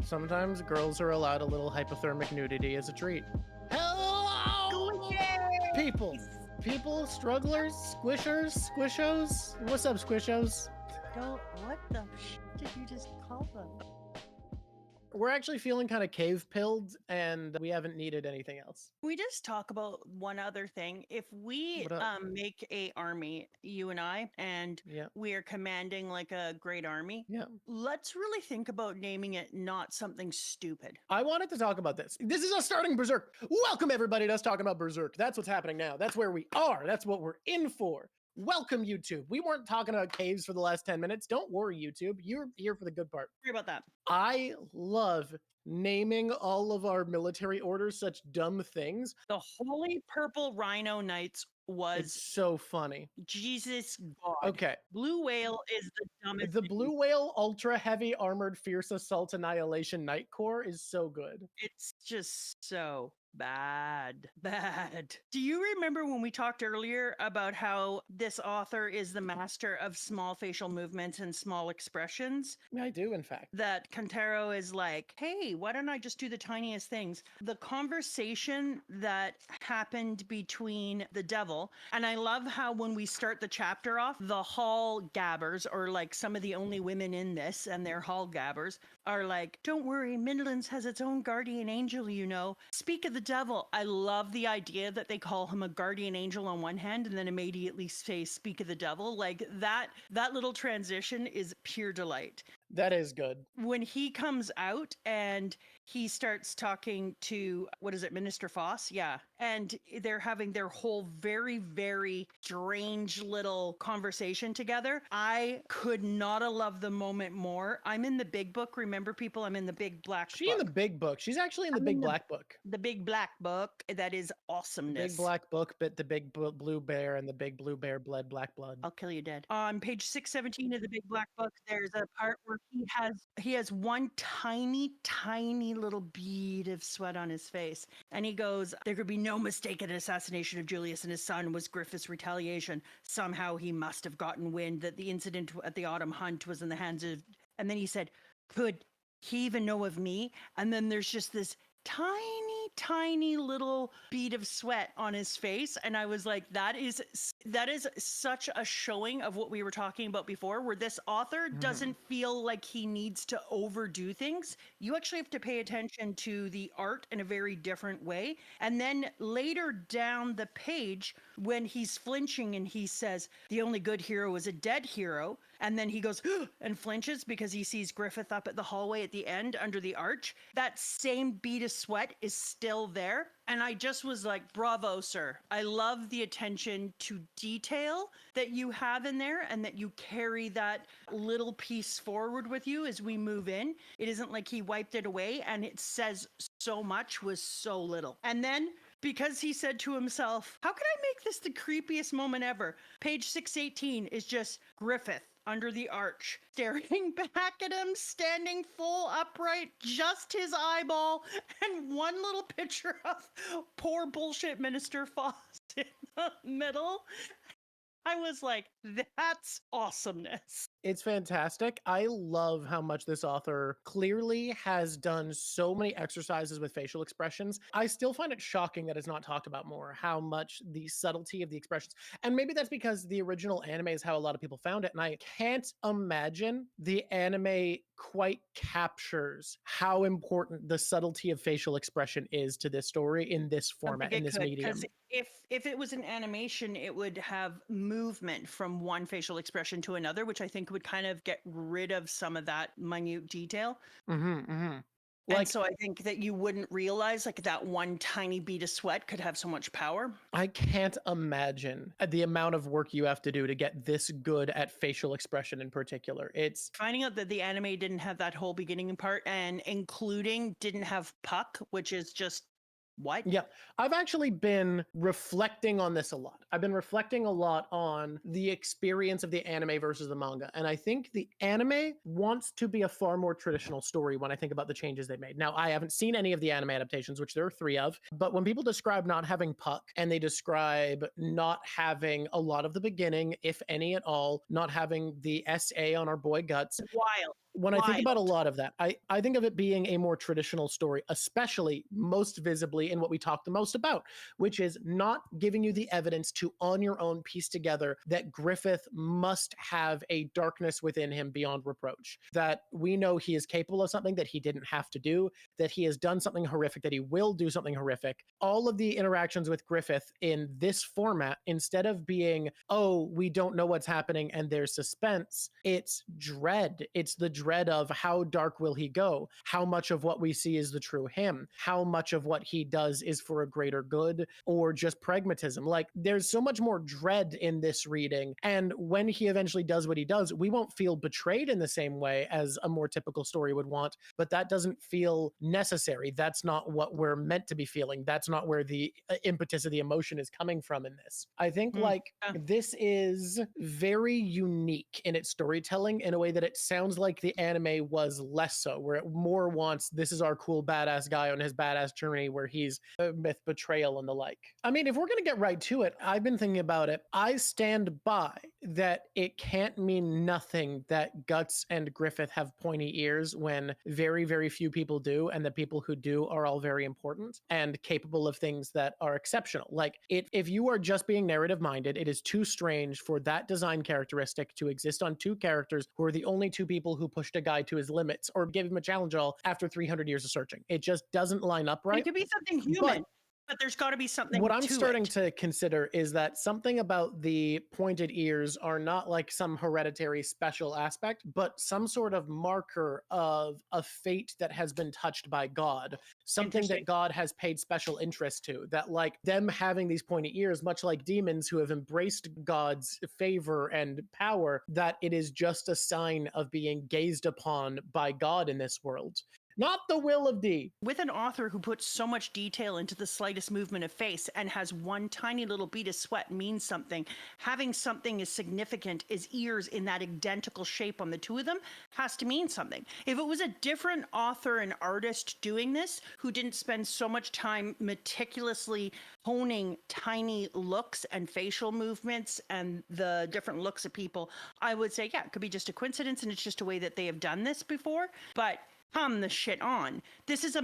Sometimes girls are allowed a little hypothermic nudity as a treat. Hello, people, strugglers, squishers, squishos. What's up, squishos? What the shit did you just call them? We're actually feeling kind of cave-pilled, and we haven't needed anything else. We just talk about one other thing. If we make a army, you and I, and we are commanding like a great army, let's really think about naming it not something stupid. I wanted to talk about this. This is us starting Berserk. Welcome everybody to us talking about Berserk. That's what's happening now. That's where we are. That's what we're in for. Welcome, YouTube. We weren't talking about caves for the last 10 minutes. Don't worry, YouTube. You're here for the good part. Sorry about that. I love naming all of our military orders such dumb things. The Holy Purple Rhino Knights was it's so funny. Jesus God. Okay. Blue Whale is the dumbest. The Blue Whale Ultra Heavy Armored Fierce Assault Annihilation Night Corps is so good. It's just so bad. Do you remember when we talked earlier about how this author is the master of small facial movements and small expressions? I do, in fact. That Kantaro is like, hey, why don't I just do the tiniest things? The conversation that happened between the devil, and I love how when we start the chapter off, the hall gabbers, or like some of the only women in this, and they're hall gabbers, are like, don't worry, Midlands has its own guardian angel, you know. Speak of the devil. I love the idea that they call him a guardian angel on one hand and then immediately say speak of the devil. Like that little transition is pure delight. That is good. When he comes out and he starts talking to, what is it, Minister Foss? Yeah. And they're having their whole very, very strange little conversation together. I could not have loved the moment more. I'm in the big book. Remember, people, I'm in the big black book. She's in the big book. She's actually in the big black book. The big black book. That is awesomeness. Big black book, but the big blue bear and the big blue bear bled black blood. I'll kill you dead. On page 617 of the big black book, there's a part where he has one tiny little bead of sweat on his face. And he goes, there could be no mistake an assassination of Julius and his son was Griffith's retaliation. Somehow he must have gotten wind that the incident at the autumn hunt was in the hands of... And then he said, could he even know of me? And then there's just this tiny little bead of sweat on his face. And I was like, that is such a showing of what we were talking about before, where this author doesn't feel like he needs to overdo things. You actually have to pay attention to the art in a very different way. And then later down the page, when he's flinching and he says, the only good hero is a dead hero. And then he goes and flinches because he sees Griffith up at the hallway at the end under the arch. That same bead of sweat is still there. And I just was like, bravo, sir. I love the attention to detail that you have in there and that you carry that little piece forward with you as we move in. It isn't like he wiped it away and it says so much with so little. And then because he said to himself, how can I make this the creepiest moment ever? Page 618 is just Griffith under the arch, staring back at him, standing full upright, just his eyeball, and one little picture of poor bullshit Minister Foss in the middle. I was like, that's awesomeness. It's fantastic. I love how much this author clearly has done so many exercises with facial expressions. I still find it shocking that it's not talked about more, how much the subtlety of the expressions. And maybe that's because the original anime is how a lot of people found it. And I can't imagine the anime quite captures how important the subtlety of facial expression is to this story in this format, in this medium. If it was an animation, it would have movement from one facial expression to another, which I think would kind of get rid of some of that minute detail. And so I think that you wouldn't realize like that one tiny bead of sweat could have so much power. I can't imagine the amount of work you have to do to get this good at facial expression in particular. It's finding out that the anime didn't have that whole beginning part and including didn't have Puck, which is just what? Yeah, I've actually been reflecting on this a lot. I've been reflecting a lot on the experience of the anime versus the manga. And I think the anime wants to be a far more traditional story when I think about the changes they made. Now, I haven't seen any of the anime adaptations, which there are 3 of. But when people describe not having Puck and they describe not having a lot of the beginning, if any at all, not having the SA on our boy Guts. when I think about a lot of that, I think of it being a more traditional story, especially most visibly in what we talk the most about, which is not giving you the evidence to on your own piece together that Griffith must have a darkness within him beyond reproach, that we know he is capable of something that he didn't have to do, that he has done something horrific, that he will do something horrific. All of the interactions with Griffith in this format, instead of being, oh, we don't know what's happening and there's suspense, it's dread. It's the dread of how dark will he go? How much of what we see is the true him? How much of what he does is for a greater good or just pragmatism? Like, there's so much more dread in this reading. And when he eventually does what he does, we won't feel betrayed in the same way as a more typical story would want, but that doesn't feel necessary. That's not what we're meant to be feeling. That's not where the impetus of the emotion is coming from in this. I think this is very unique in its storytelling in a way that it sounds like the anime was less so, where it more wants, this is our cool badass guy on his badass journey where he's myth betrayal and the like. I mean, if we're going to get right to it, I've been thinking about it. I stand by that it can't mean nothing that Guts and Griffith have pointy ears when very, very few people do, and the people who do are all very important and capable of things that are exceptional. Like, if you are just being narrative minded, it is too strange for that design characteristic to exist on two characters who are the only two people who pushed a guy to his limits or gave him a challenge all after 300 years of searching. It just doesn't line up right. It could be something human. But there's got to be something. What I'm starting to consider is that something about the pointed ears are not like some hereditary special aspect, but some sort of marker of a fate that has been touched by God, something that God has paid special interest to, that like them having these pointy ears, much like demons who have embraced God's favor and power, that it is just a sign of being gazed upon by God in this world. Not the will of D. With an author who puts so much detail into the slightest movement of face and has one tiny little bead of sweat means something, having something as significant as ears in that identical shape on the two of them has to mean something. If it was a different author and artist doing this who didn't spend so much time meticulously honing tiny looks and facial movements and the different looks of people, I would say, yeah, it could be just a coincidence and it's just a way that they have done this before. But come the shit on. This is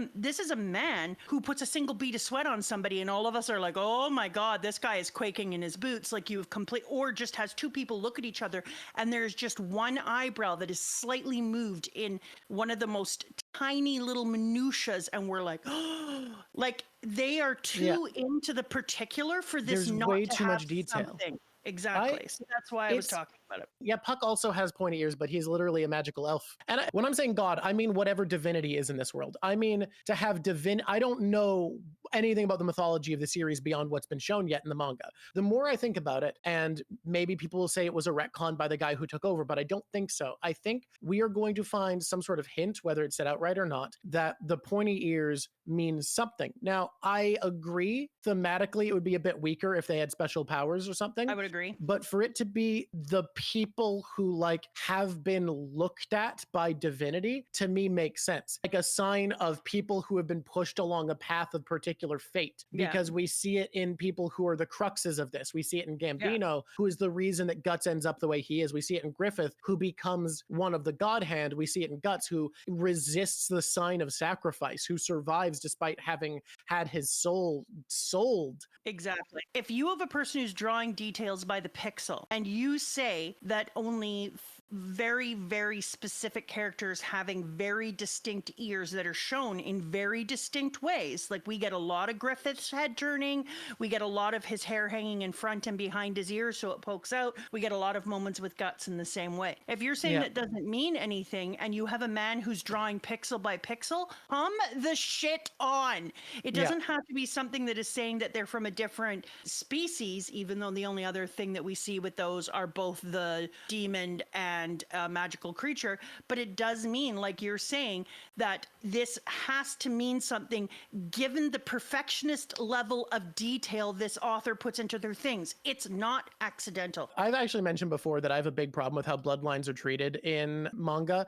a man who puts a single bead of sweat on somebody and all of us are like, oh my God, this guy is quaking in his boots. Like you've or just has two people look at each other and there's just one eyebrow that is slightly moved in one of the most tiny little minutiae. And we're like, oh, like they are too into the particular for this. There's not way to too have much detail. Something. Exactly. So that's why I was talking about it. Yeah, Puck also has pointy ears, but he's literally a magical elf. And when I'm saying God, I mean whatever divinity is in this world. I mean to have I don't know anything about the mythology of the series beyond what's been shown yet in the manga. The more I think about it, and maybe people will say it was a retcon by the guy who took over, but I don't think so. I think we are going to find some sort of hint, whether it's said outright or not, that the pointy ears means something. Now, I agree thematically it would be a bit weaker if they had special powers or something. I would agree. But for it to be the people who like have been looked at by divinity, to me makes sense. Like a sign of people who have been pushed along a path of particular fate, because we see it in people who are the cruxes of this. We see it in Gambino, who is the reason that Guts ends up the way he is. We see it in Griffith, who becomes one of the God Hand. We see it in Guts, who resists the sign of sacrifice, who survives despite having had his soul sold. Exactly. If you have a person who's drawing details by the pixel and you say that only very, very specific characters having very distinct ears that are shown in very distinct ways, like we get a lot of Griffith's head turning, we get a lot of his hair hanging in front and behind his ears so it pokes out, we get a lot of moments with Guts in the same way. If you're saying that doesn't mean anything and you have a man who's drawing pixel by pixel, come the shit on. It doesn't have to be something that is saying that they're from a different species, even though the only other thing that we see with those are both the demon and a magical creature. But it does mean, like you're saying, that this has to mean something given the perfectionist level of detail this author puts into their things. It's not accidental. I've actually mentioned before that I have a big problem with how bloodlines are treated in manga.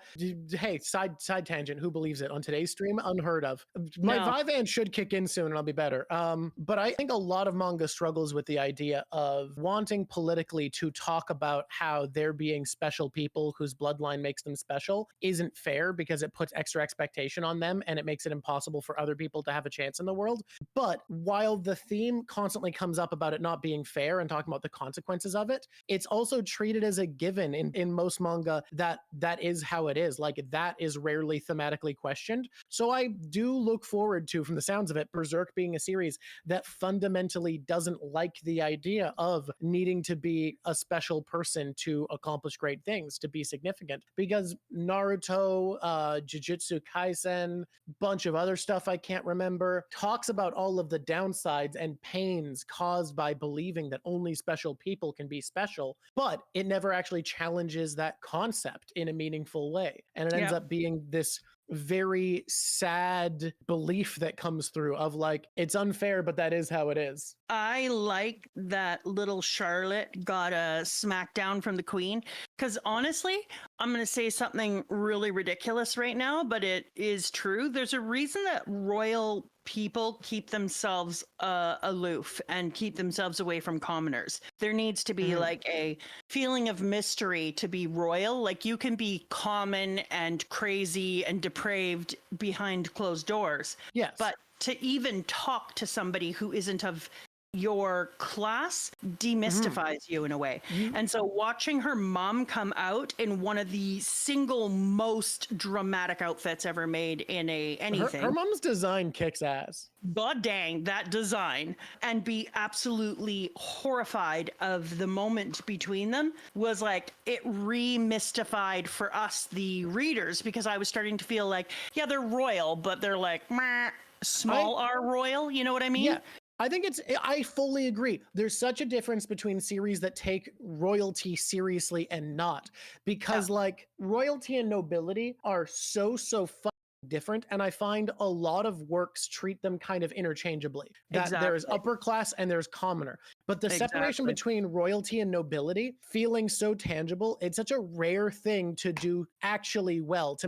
Hey, side tangent, who believes it on today's stream? Unheard of. My Vyvan should kick in soon and I'll be better. But I think a lot of manga struggles with the idea of wanting politically to talk about how there being special people people whose bloodline makes them special isn't fair because it puts extra expectation on them and it makes it impossible for other people to have a chance in the world. But while the theme constantly comes up about it not being fair and talking about the consequences of it, it's also treated as a given in most manga that is how it is. Like, that is rarely thematically questioned. So I do look forward to, from the sounds of it, Berserk being a series that fundamentally doesn't like the idea of needing to be a special person to accomplish great things, to be significant. Because Naruto, Jujutsu Kaisen, bunch of other stuff I can't remember, talks about all of the downsides and pains caused by believing that only special people can be special, but it never actually challenges that concept in a meaningful way. And it ends up being this very sad belief that comes through of like, it's unfair, but that is how it is. I like that little Charlotte got a smackdown from the queen, because honestly, I'm going to say something really ridiculous right now, but it is true. There's a reason that royal people keep themselves aloof and keep themselves away from commoners. There needs to be like a feeling of mystery to be royal. Like, you can be common and crazy and depraved behind closed doors. Yes. But to even talk to somebody who isn't of your class demystifies you in a way. And so watching her mom come out in one of the single most dramatic outfits ever made in anything. Her mom's design kicks ass. God dang, that design, and be absolutely horrified of the moment between them was like, it remystified for us, the readers, because I was starting to feel like, yeah, they're royal, but they're like, meh, small r royal, you know what I mean? Yeah. I fully agree. There's such a difference between series that take royalty seriously and not, because like royalty and nobility are so different, and I find a lot of works treat them kind of interchangeably. That there's upper class and there's commoner, but the separation between royalty and nobility feeling so tangible, it's such a rare thing to do actually well.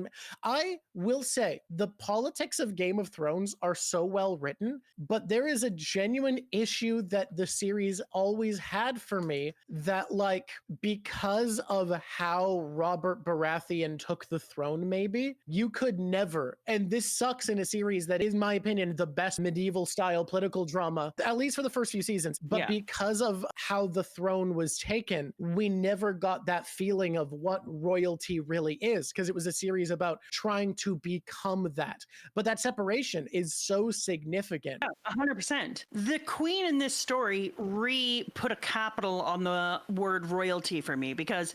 I will say the politics of Game of Thrones are so well written, but there is a genuine issue that the series always had for me, that like, because of how Robert Baratheon took the throne, maybe you could never, and this sucks in a series that is, in my opinion, the best medieval style political drama, at least for the first few seasons. But because of how the throne was taken, we never got that feeling of what royalty really is, because it was a series about trying to become that. But that separation is so significant. 100%. The queen in this story put a capital on the word royalty for me, because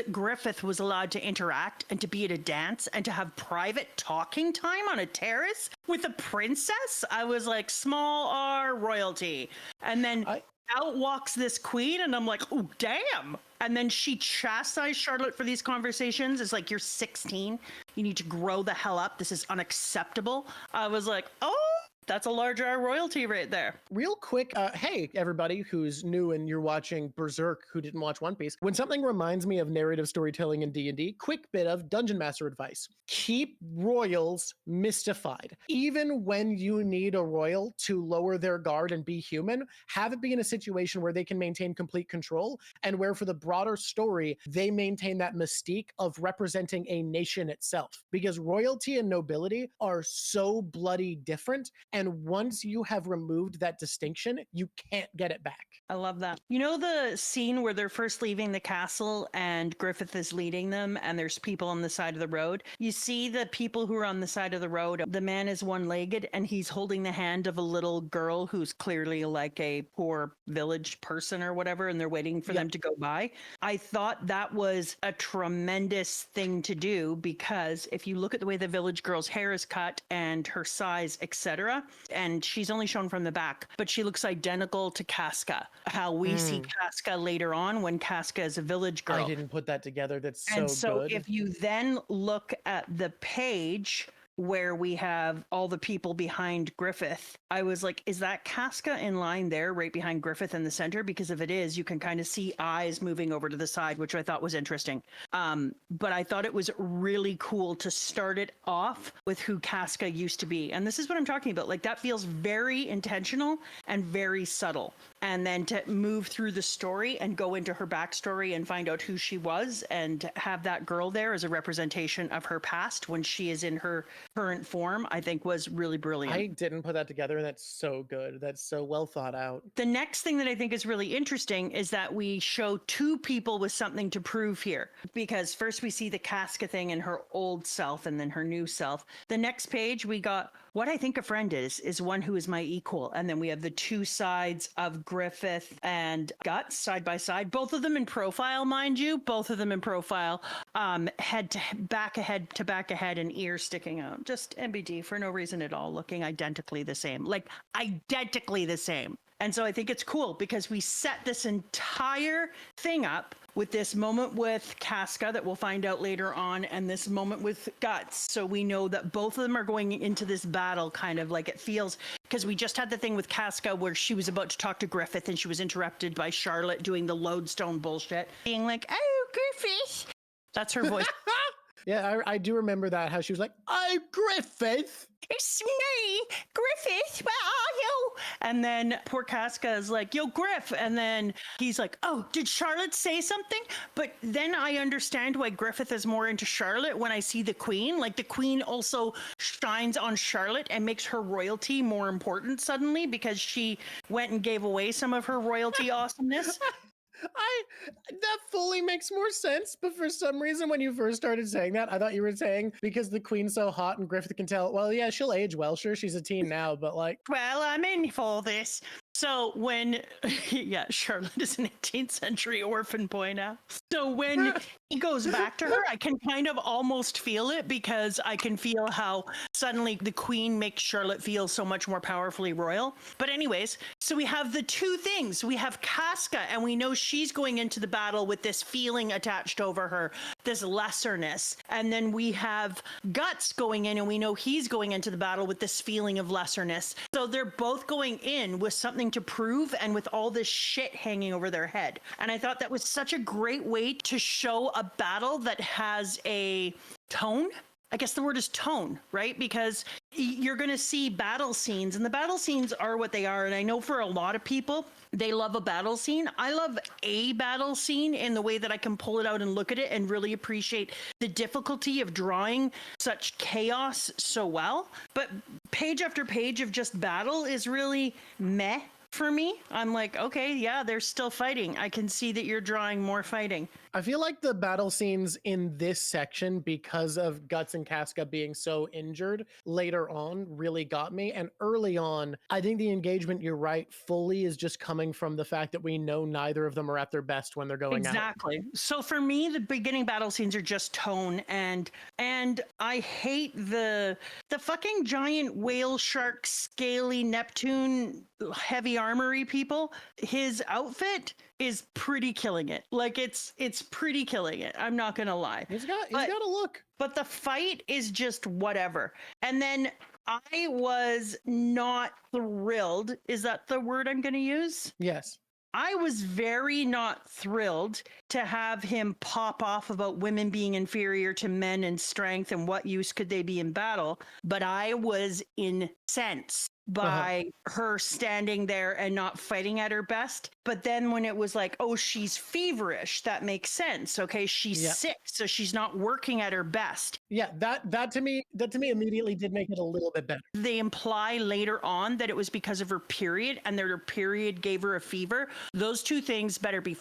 Griffith was allowed to interact and to be at a dance and to have private talking time on a terrace with a princess. I was like, small r royalty. And then out walks this queen, and I'm like, oh, damn. And then she chastised Charlotte for these conversations. It's like, you're 16. You need to grow the hell up. This is unacceptable. I was like, oh, that's a large R royalty right there. Real quick, hey, everybody who's new and you're watching Berserk who didn't watch One Piece. When something reminds me of narrative storytelling in D&D, quick bit of Dungeon Master advice. Keep royals mystified. Even when you need a royal to lower their guard and be human, have it be in a situation where they can maintain complete control, and where for the broader story, they maintain that mystique of representing a nation itself. Because royalty and nobility are so bloody different, and once you have removed that distinction, you can't get it back. I love that. You know the scene where they're first leaving the castle and Griffith is leading them and there's people on the side of the road? You see the people who are on the side of the road. The man is one-legged and he's holding the hand of a little girl who's clearly like a poor village person or whatever, and they're waiting for them to go by. I thought that was a tremendous thing to do, because if you look at the way the village girl's hair is cut and her size, etc., and she's only shown from the back, but she looks identical to Casca, how we see Casca later on when Casca is a village girl. I didn't put that together. That's so good. And so if you then look at the page where we have all the people behind Griffith, I was like, is that Casca in line there right behind Griffith in the center? Because if it is, you can kind of see eyes moving over to the side, which I thought was interesting. But I thought it was really cool to start it off with who Casca used to be. And this is what I'm talking about. Like, that feels very intentional and very subtle. And then to move through the story and go into her backstory and find out who she was and have that girl there as a representation of her past when she is in her current form, I think was really brilliant. I didn't put that together, and that's so good. That's so well thought out. The next thing that I think is really interesting is that we show two people with something to prove here. Because first we see the Casca thing and her old self and then her new self. The next page we got what I think a friend is one who is my equal. And then we have the two sides of Griffith and Guts side by side, both of them in profile, mind you, both of them in profile, head to back ahead and ears sticking out. Just MBD for no reason at all, looking identically the same, like identically the same. And so I think it's cool because we set this entire thing up with this moment with Casca that we'll find out later on, and this moment with Guts. So we know that both of them are going into this battle kind of like it feels, because we just had the thing with Casca where she was about to talk to Griffith and she was interrupted by Charlotte doing the lodestone bullshit, being like, "Oh, Griffith." That's her voice. Yeah, I do remember that, how she was like, "Oh, Griffith. It's me, Griffith, where are you?" And then poor Casca is like, "Yo, Griff." And then he's like, "Oh, did Charlotte say something?" But then I understand why Griffith is more into Charlotte when I see the Queen. Like, the Queen also shines on Charlotte and makes her royalty more important suddenly because she went and gave away some of her royalty awesomeness. That fully makes more sense, but for some reason when you first started saying that, I thought you were saying because the Queen's so hot and Griffith can tell, well, yeah, she'll age well, sure, she's a teen now, but like, well, I'm in for this. So when, yeah, Charlotte is an 18th century orphan boy now. So when he goes back to her, I can kind of almost feel it because I can feel how suddenly the Queen makes Charlotte feel so much more powerfully royal. But anyways, so we have the two things. We have Casca, and we know she's going into the battle with this feeling attached over her, this lesserness. And then we have Guts going in, and we know he's going into the battle with this feeling of lesserness. So they're both going in with something to prove and with all this shit hanging over their head. And I thought that was such a great way to show a battle that has a tone. I guess the word is tone, right? Because you're going to see battle scenes, and the battle scenes are what they are. And I know for a lot of people, they love a battle scene. I love a battle scene in the way that I can pull it out and look at it and really appreciate the difficulty of drawing such chaos so well. But page after page of just battle is really meh for me. I'm like, okay, yeah, they're still fighting. I can see that you're drawing more fighting. I feel like the battle scenes in this section, because of Guts and Casca being so injured later on, really got me. And early on, I think the engagement, you're right, fully is just coming from the fact that we know neither of them are at their best when they're going out. Exactly. So for me, the beginning battle scenes are just tone, and I hate the fucking giant whale shark scaly Neptune heavy armory people. His outfit is pretty killing it. Like, it's pretty killing it. I'm not gonna lie. He's got a look. But the fight is just whatever. And then I was not thrilled. Is that the word I'm gonna use? Yes. I was very not thrilled to have him pop off about women being inferior to men in strength and what use could they be in battle. But I was incensed by her standing there and not fighting at her best. But then when it was like, oh, she's feverish, that makes sense. Okay, she's sick, so she's not working at her best. Yeah, that to me immediately did make it a little bit better. They imply later on that it was because of her period and that her period gave her a fever. Those two things better be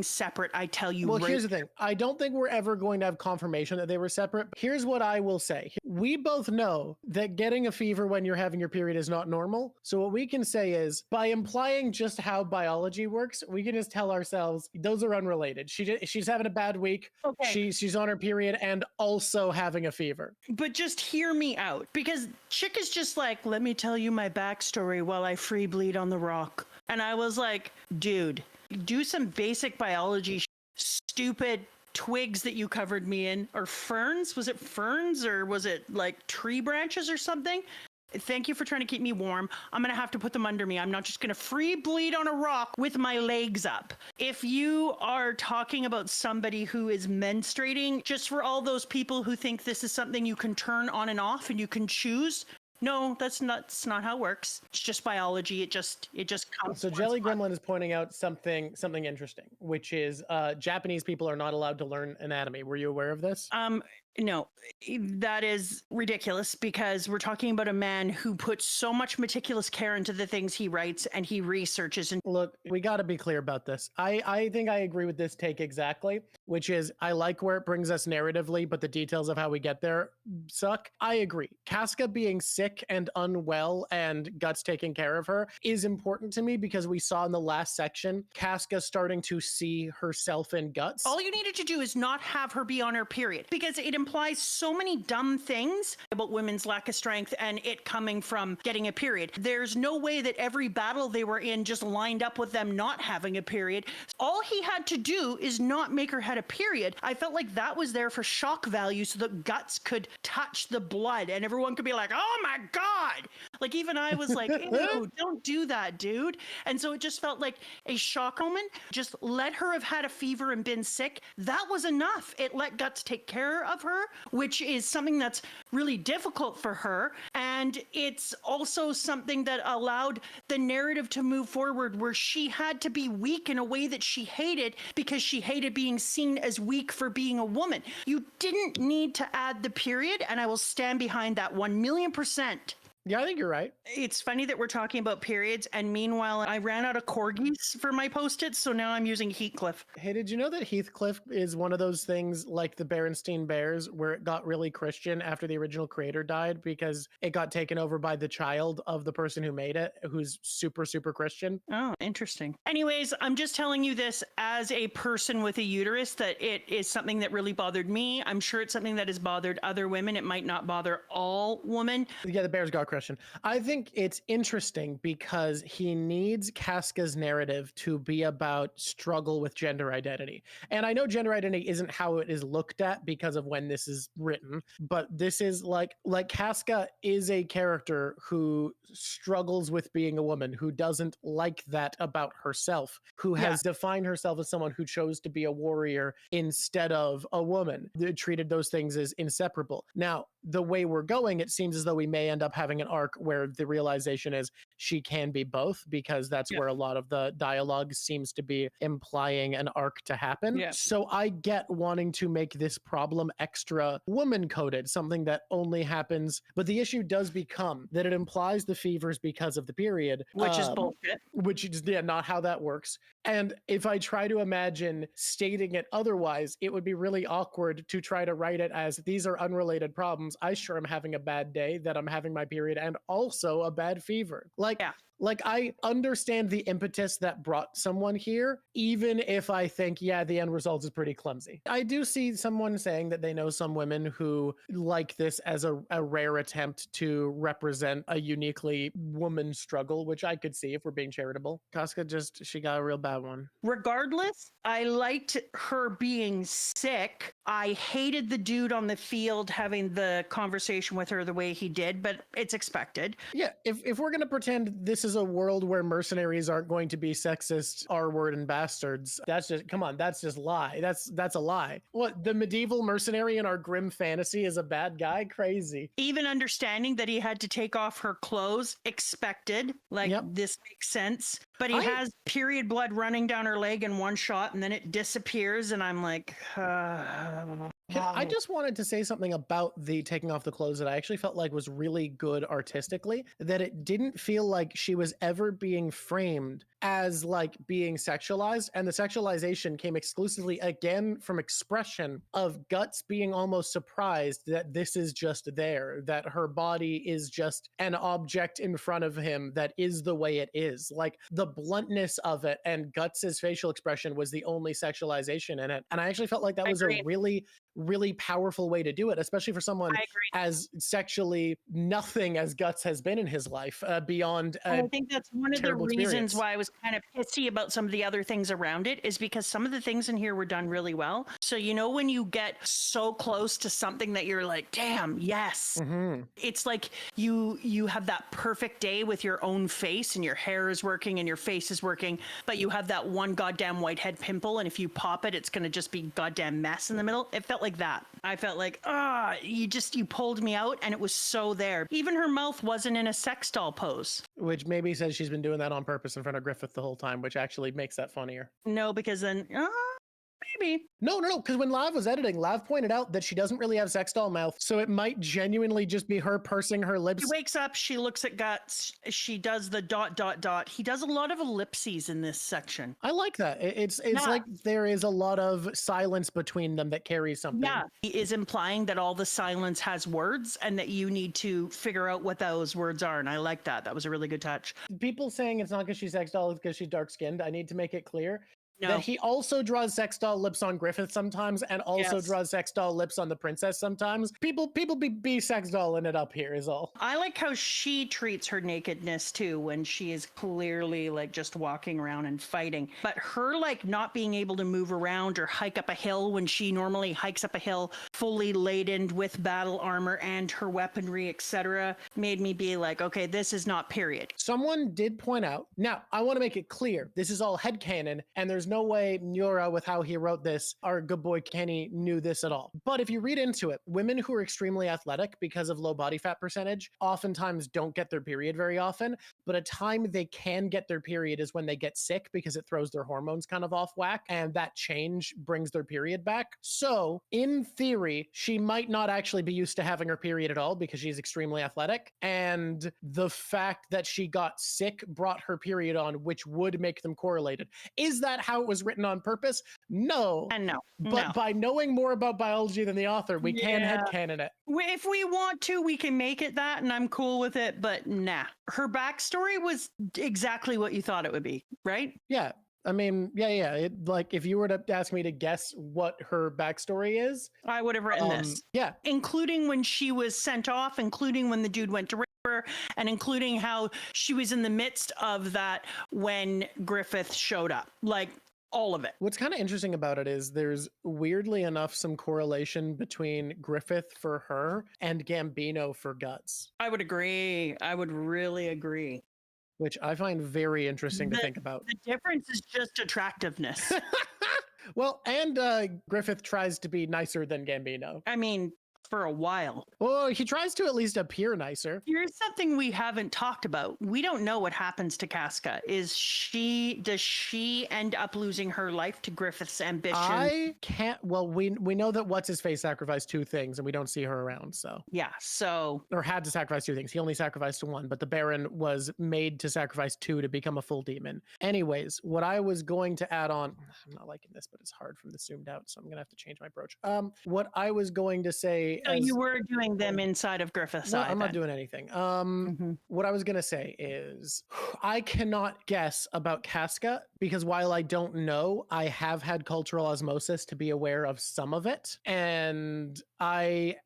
separate, I tell you. Well, here's the thing. I don't think we're ever going to have confirmation that they were separate. Here's what I will say. We both know that getting a fever when you're having your period is not normal. So what we can say is, by implying just how biology works, we can just tell ourselves those are unrelated. She's having a bad week. Okay. She's on her period and also having a fever. But just hear me out, because Chick is just like, let me tell you my backstory while I free bleed on the rock. And I was like, dude, do some basic biology, stupid twigs that you covered me in, or ferns. Was it ferns or was it like tree branches or something? Thank you for trying to keep me warm. I'm going to have to put them under me. I'm not just going to free bleed on a rock with my legs up. If you are talking about somebody who is menstruating, just for all those people who think this is something you can turn on and off and you can choose, no, that's not how it works. It's just biology. It just comes. So Jelly Gremlin is pointing out something interesting, which is Japanese people are not allowed to learn anatomy. Were you aware of this? No, that is ridiculous because we're talking about a man who puts so much meticulous care into the things he writes and he researches. And look, we got to be clear about this. I think I agree with this take exactly, which is I like where it brings us narratively, but the details of how we get there suck. I agree. Casca being sick and unwell and Guts taking care of her is important to me because we saw in the last section Casca starting to see herself in Guts. All you needed to do is not have her be on her period because it implies so many dumb things about women's lack of strength and it coming from getting a period. There's no way that every battle they were in just lined up with them not having a period. All he had to do is not make her had a period. I felt like that was there for shock value so that Guts could touch the blood and everyone could be like, oh my God. Like even I was like, ew, don't do that, dude. And so it just felt like a shock moment. Just let her have had a fever and been sick. That was enough. It let Guts take care of her, which is something that's really difficult for her. And it's also something that allowed the narrative to move forward where she had to be weak in a way that she hated because she hated being seen as weak for being a woman. You didn't need to add the period, and I will stand behind that 1,000,000%. Yeah, I think you're right. It's funny that we're talking about periods, and meanwhile, I ran out of corgis for my Post-its, so now I'm using Heathcliff. Hey, did you know that Heathcliff is one of those things like the Berenstain Bears where it got really Christian after the original creator died because it got taken over by the child of the person who made it, who's super, super Christian? Oh, interesting. Anyways, I'm just telling you this as a person with a uterus that it is something that really bothered me. I'm sure it's something that has bothered other women. It might not bother all women. Yeah, the Bears got Christian. I think it's interesting because he needs Casca's narrative to be about struggle with gender identity. And I know gender identity isn't how it is looked at because of when this is written, but this is like Casca is a character who struggles with being a woman, who doesn't like that about herself, who has defined herself as someone who chose to be a warrior instead of a woman. They treated those things as inseparable. Now, the way we're going, it seems as though we may end up having an arc where the realization is she can be both because that's where a lot of the dialogue seems to be implying an arc to happen. So I get wanting to make this problem extra woman coded, something that only happens, but the issue does become that it implies the fevers because of the period, which is bullshit. Which is not how that works. And if I try to imagine stating it otherwise, it would be really awkward to try to write it as these are unrelated problems. I sure am having a bad day that I'm having my period and also a bad fever. Like I understand the impetus that brought someone here, even if I think, the end result is pretty clumsy. I do see someone saying that they know some women who like this as a rare attempt to represent a uniquely woman struggle, which I could see if we're being charitable. Casca she got a real bad one. Regardless, I liked her being sick. I hated the dude on the field having the conversation with her the way he did, but it's expected. Yeah, if we're going to pretend this is a world where mercenaries aren't going to be sexist, R-word, and bastards, that's just lie. That's a lie. What, the medieval mercenary in our grim fantasy is a bad guy? Crazy. Even understanding that he had to take off her clothes, expected. This makes sense. But he has period blood running down her leg in one shot, and then it disappears, and I'm like... I just wanted to say something about the taking off the clothes that I actually felt like was really good artistically, that it didn't feel like she was ever being framed as like being sexualized, and the sexualization came exclusively again from expression of Guts being almost surprised that this is just there, that her body is just an object in front of him that is the way it is. Like the bluntness of it and Guts's facial expression was the only sexualization in it, and I actually felt like that was a really really powerful way to do it, especially for someone I agree. as sexually nothing as Guts has been in his life, beyond And I think that's one of the terrible reasons experience. why I was kind of pissy about some of the other things around it, is because some of the things in here were done really well. So, you know, when you get so close to something that you're like, damn, yes. Mhm. It's like you have that perfect day with your own face and your hair is working and your face is working, but you have that one goddamn whitehead pimple, and if you pop it, it's going to just be goddamn mess in the middle. It felt like that. I felt like, you pulled me out, and it was so there. Even her mouth wasn't in a sex doll pose. Which maybe says she's been doing that on purpose in front of Griffith the whole time, which actually makes that funnier. No, because then, maybe. No, because when Lav was editing, Lav pointed out that she doesn't really have sex doll mouth, so it might genuinely just be her pursing her lips. She wakes up, she looks at Guts, she does the ... He does a lot of ellipses in this section. I like that. It's like there is a lot of silence between them that carries something. Yeah, he is implying that all the silence has words and that you need to figure out what those words are, and I like that. That was a really good touch. People saying it's not because she's sex doll, it's because she's dark skinned. I need to make it clear No. that he also draws sex doll lips on Griffith sometimes, and also Yes. draws sex doll lips on the princess sometimes. People be sex dolling it up here is all. I like how she treats her nakedness too, when she is clearly like just walking around and fighting. But her like not being able to move around or hike up a hill when she normally hikes up a hill fully laden with battle armor and her weaponry, etc., made me be like, okay, this is not period. Someone did point out, now I want to make it clear, this is all headcanon, and there's no way Miura, with how he wrote this, our good boy Kenny, knew this at all. But if you read into it, women who are extremely athletic because of low body fat percentage oftentimes don't get their period very often, but a time they can get their period is when they get sick because it throws their hormones kind of off whack, and that change brings their period back. So in theory, she might not actually be used to having her period at all because she's extremely athletic, and the fact that she got sick brought her period on, which would make them correlated. Is that how it was written on purpose? No. And no. But by knowing more about biology than the author, we can headcanon it. If we want to, we can make it that, and I'm cool with it, but nah. Her backstory was exactly what you thought it would be, right? Yeah. I mean, yeah. It, like, if you were to ask me to guess what her backstory is, I would have written this. Yeah. Including when she was sent off, including when the dude went to rape her, and including how she was in the midst of that when Griffith showed up. Like, all of it. What's kind of interesting about it is there's weirdly enough some correlation between Griffith for her and Gambino for Guts. I would agree. I would really agree. Which I find very interesting to think about. The difference is just attractiveness. Well, and Griffith tries to be nicer than Gambino. I mean, for a while. Well, he tries to at least appear nicer. Here's something we haven't talked about. We don't know what happens to Casca. Does she end up losing her life to Griffith's ambition? I can't. Well, we know that what's his face sacrificed 2 things, and we don't see her around. So yeah, or had to sacrifice 2 things. He only sacrificed 1, but the Baron was made to sacrifice 2 to become a full demon. Anyways, what I was going to add on, I'm not liking this, but it's hard from the zoomed out, so I'm gonna have to change my approach. What I was going to say. So you were doing them inside of Griffith's eye. I'm not doing anything. What I was going to say is I cannot guess about Casca because while I don't know, I have had cultural osmosis to be aware of some of it. And I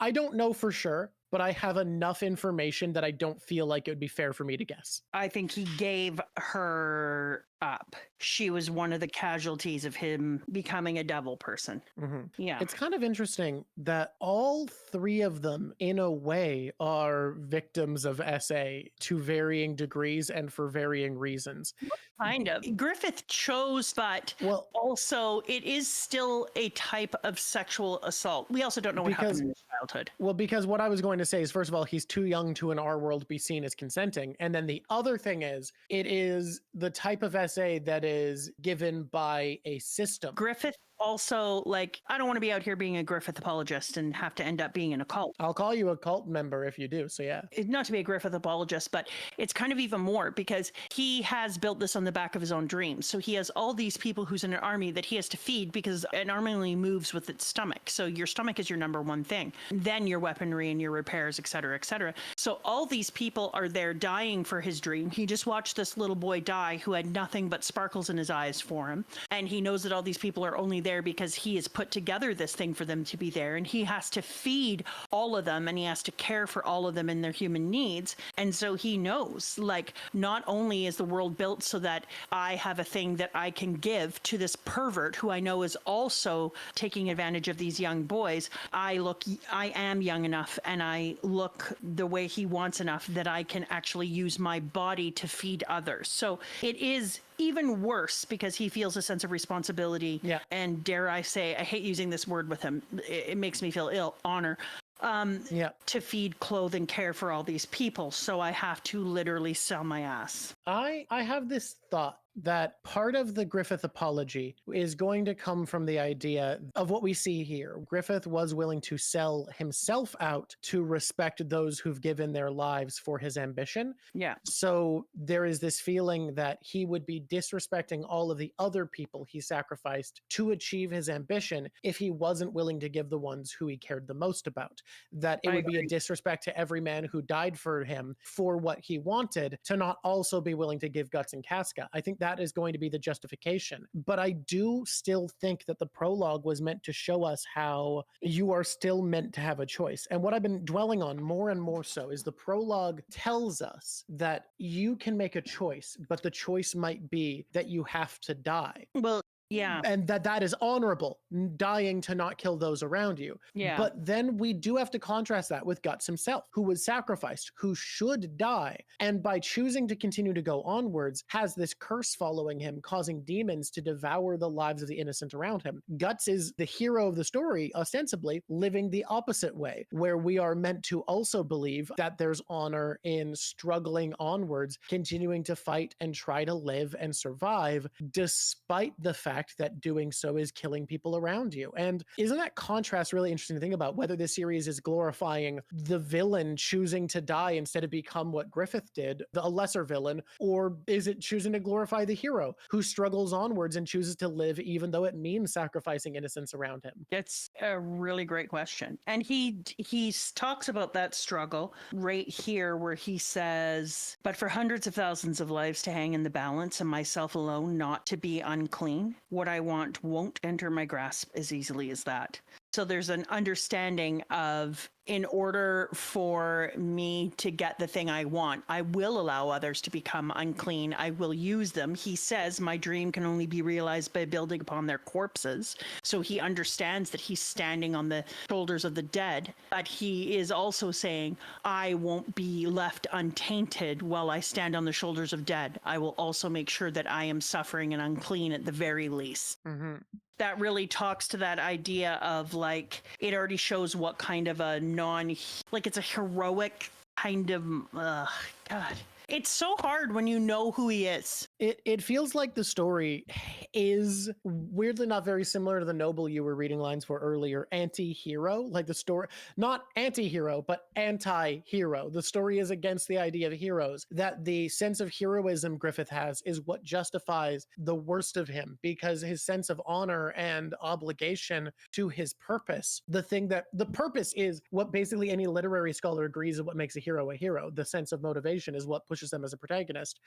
don't know for sure, but I have enough information that I don't feel like it would be fair for me to guess. I think he gave her up. She was one of the casualties of him becoming a devil person. Yeah. It's kind of interesting that all 3 of them, in a way, are victims of SA to varying degrees and for varying reasons. Kind of. Griffith chose, but also it is still a type of sexual assault. We also don't know what happened in his childhood. Well, because what I was going to say is, first of all, he's too young to in our world be seen as consenting. And then the other thing is, it is the type of SA that is given by a system. Griffith also, like, I don't want to be out here being a Griffith apologist and have to end up being in a cult. I'll call you a cult member if you do, so yeah. Not to be a Griffith apologist, but it's kind of even more because he has built this on the back of his own dreams. So he has all these people who's in an army that he has to feed because an army only moves with its stomach. So your stomach is your number one thing. Then your weaponry and your repairs, et cetera, et cetera. So all these people are there dying for his dream. He just watched this little boy die who had nothing but sparkles in his eyes for him. And he knows that all these people are only there there because he has put together this thing for them to be there, and he has to feed all of them, and he has to care for all of them and their human needs. And so he knows, like, not only is the world built so that I have a thing that I can give to this pervert who I know is also taking advantage of these young boys, I am young enough and I look the way he wants enough that I can actually use my body to feed others. So it is even worse because he feels a sense of responsibility. Yeah. And dare I say, I hate using this word with him. It makes me feel ill, honor. To feed, clothe, and care for all these people. So I have to literally sell my ass. I have this thought that part of the Griffith apology is going to come from the idea of what we see here. Griffith was willing to sell himself out to respect those who've given their lives for his ambition. Yeah. So there is this feeling that he would be disrespecting all of the other people he sacrificed to achieve his ambition if he wasn't willing to give the ones who he cared the most about. That it would be a disrespect to every man who died for him for what he wanted to not also be willing to give Guts and Casca. I think that is going to be the justification. But I do still think that the prologue was meant to show us how you are still meant to have a choice. And what I've been dwelling on more and more so is the prologue tells us that you can make a choice, but the choice might be that you have to die. Well, yeah. And that is honorable, dying to not kill those around you. Yeah. But then we do have to contrast that with Guts himself, who was sacrificed, who should die. And by choosing to continue to go onwards, has this curse following him, causing demons to devour the lives of the innocent around him. Guts is the hero of the story, ostensibly, living the opposite way, where we are meant to also believe that there's honor in struggling onwards, continuing to fight and try to live and survive, despite the fact that doing so is killing people around you. And isn't that contrast really interesting to think about, whether this series is glorifying the villain choosing to die instead of become what Griffith did, a lesser villain, or is it choosing to glorify the hero who struggles onwards and chooses to live even though it means sacrificing innocents around him? It's a really great question. And he talks about that struggle right here where he says, but for hundreds of thousands of lives to hang in the balance and myself alone not to be unclean, what I want won't enter my grasp as easily as that. So there's an understanding of, in order for me to get the thing I want, I will allow others to become unclean. I will use them. He says my dream can only be realized by building upon their corpses. So he understands that he's standing on the shoulders of the dead. But he is also saying, I won't be left untainted while I stand on the shoulders of dead. I will also make sure that I am suffering and unclean at the very least. Mm-hmm. That really talks to that idea of, like, it already shows what kind of a it's a heroic kind of, God. It's so hard when you know who he is. It feels like the story is weirdly not very similar to the Noble you were reading lines for earlier, anti-hero. Like the story, not anti-hero, but anti-hero. The story is against the idea of heroes, that the sense of heroism Griffith has is what justifies the worst of him, because his sense of honor and obligation to his purpose, the purpose is what basically any literary scholar agrees is what makes a hero a hero. The sense of motivation is what pushes them as a protagonist.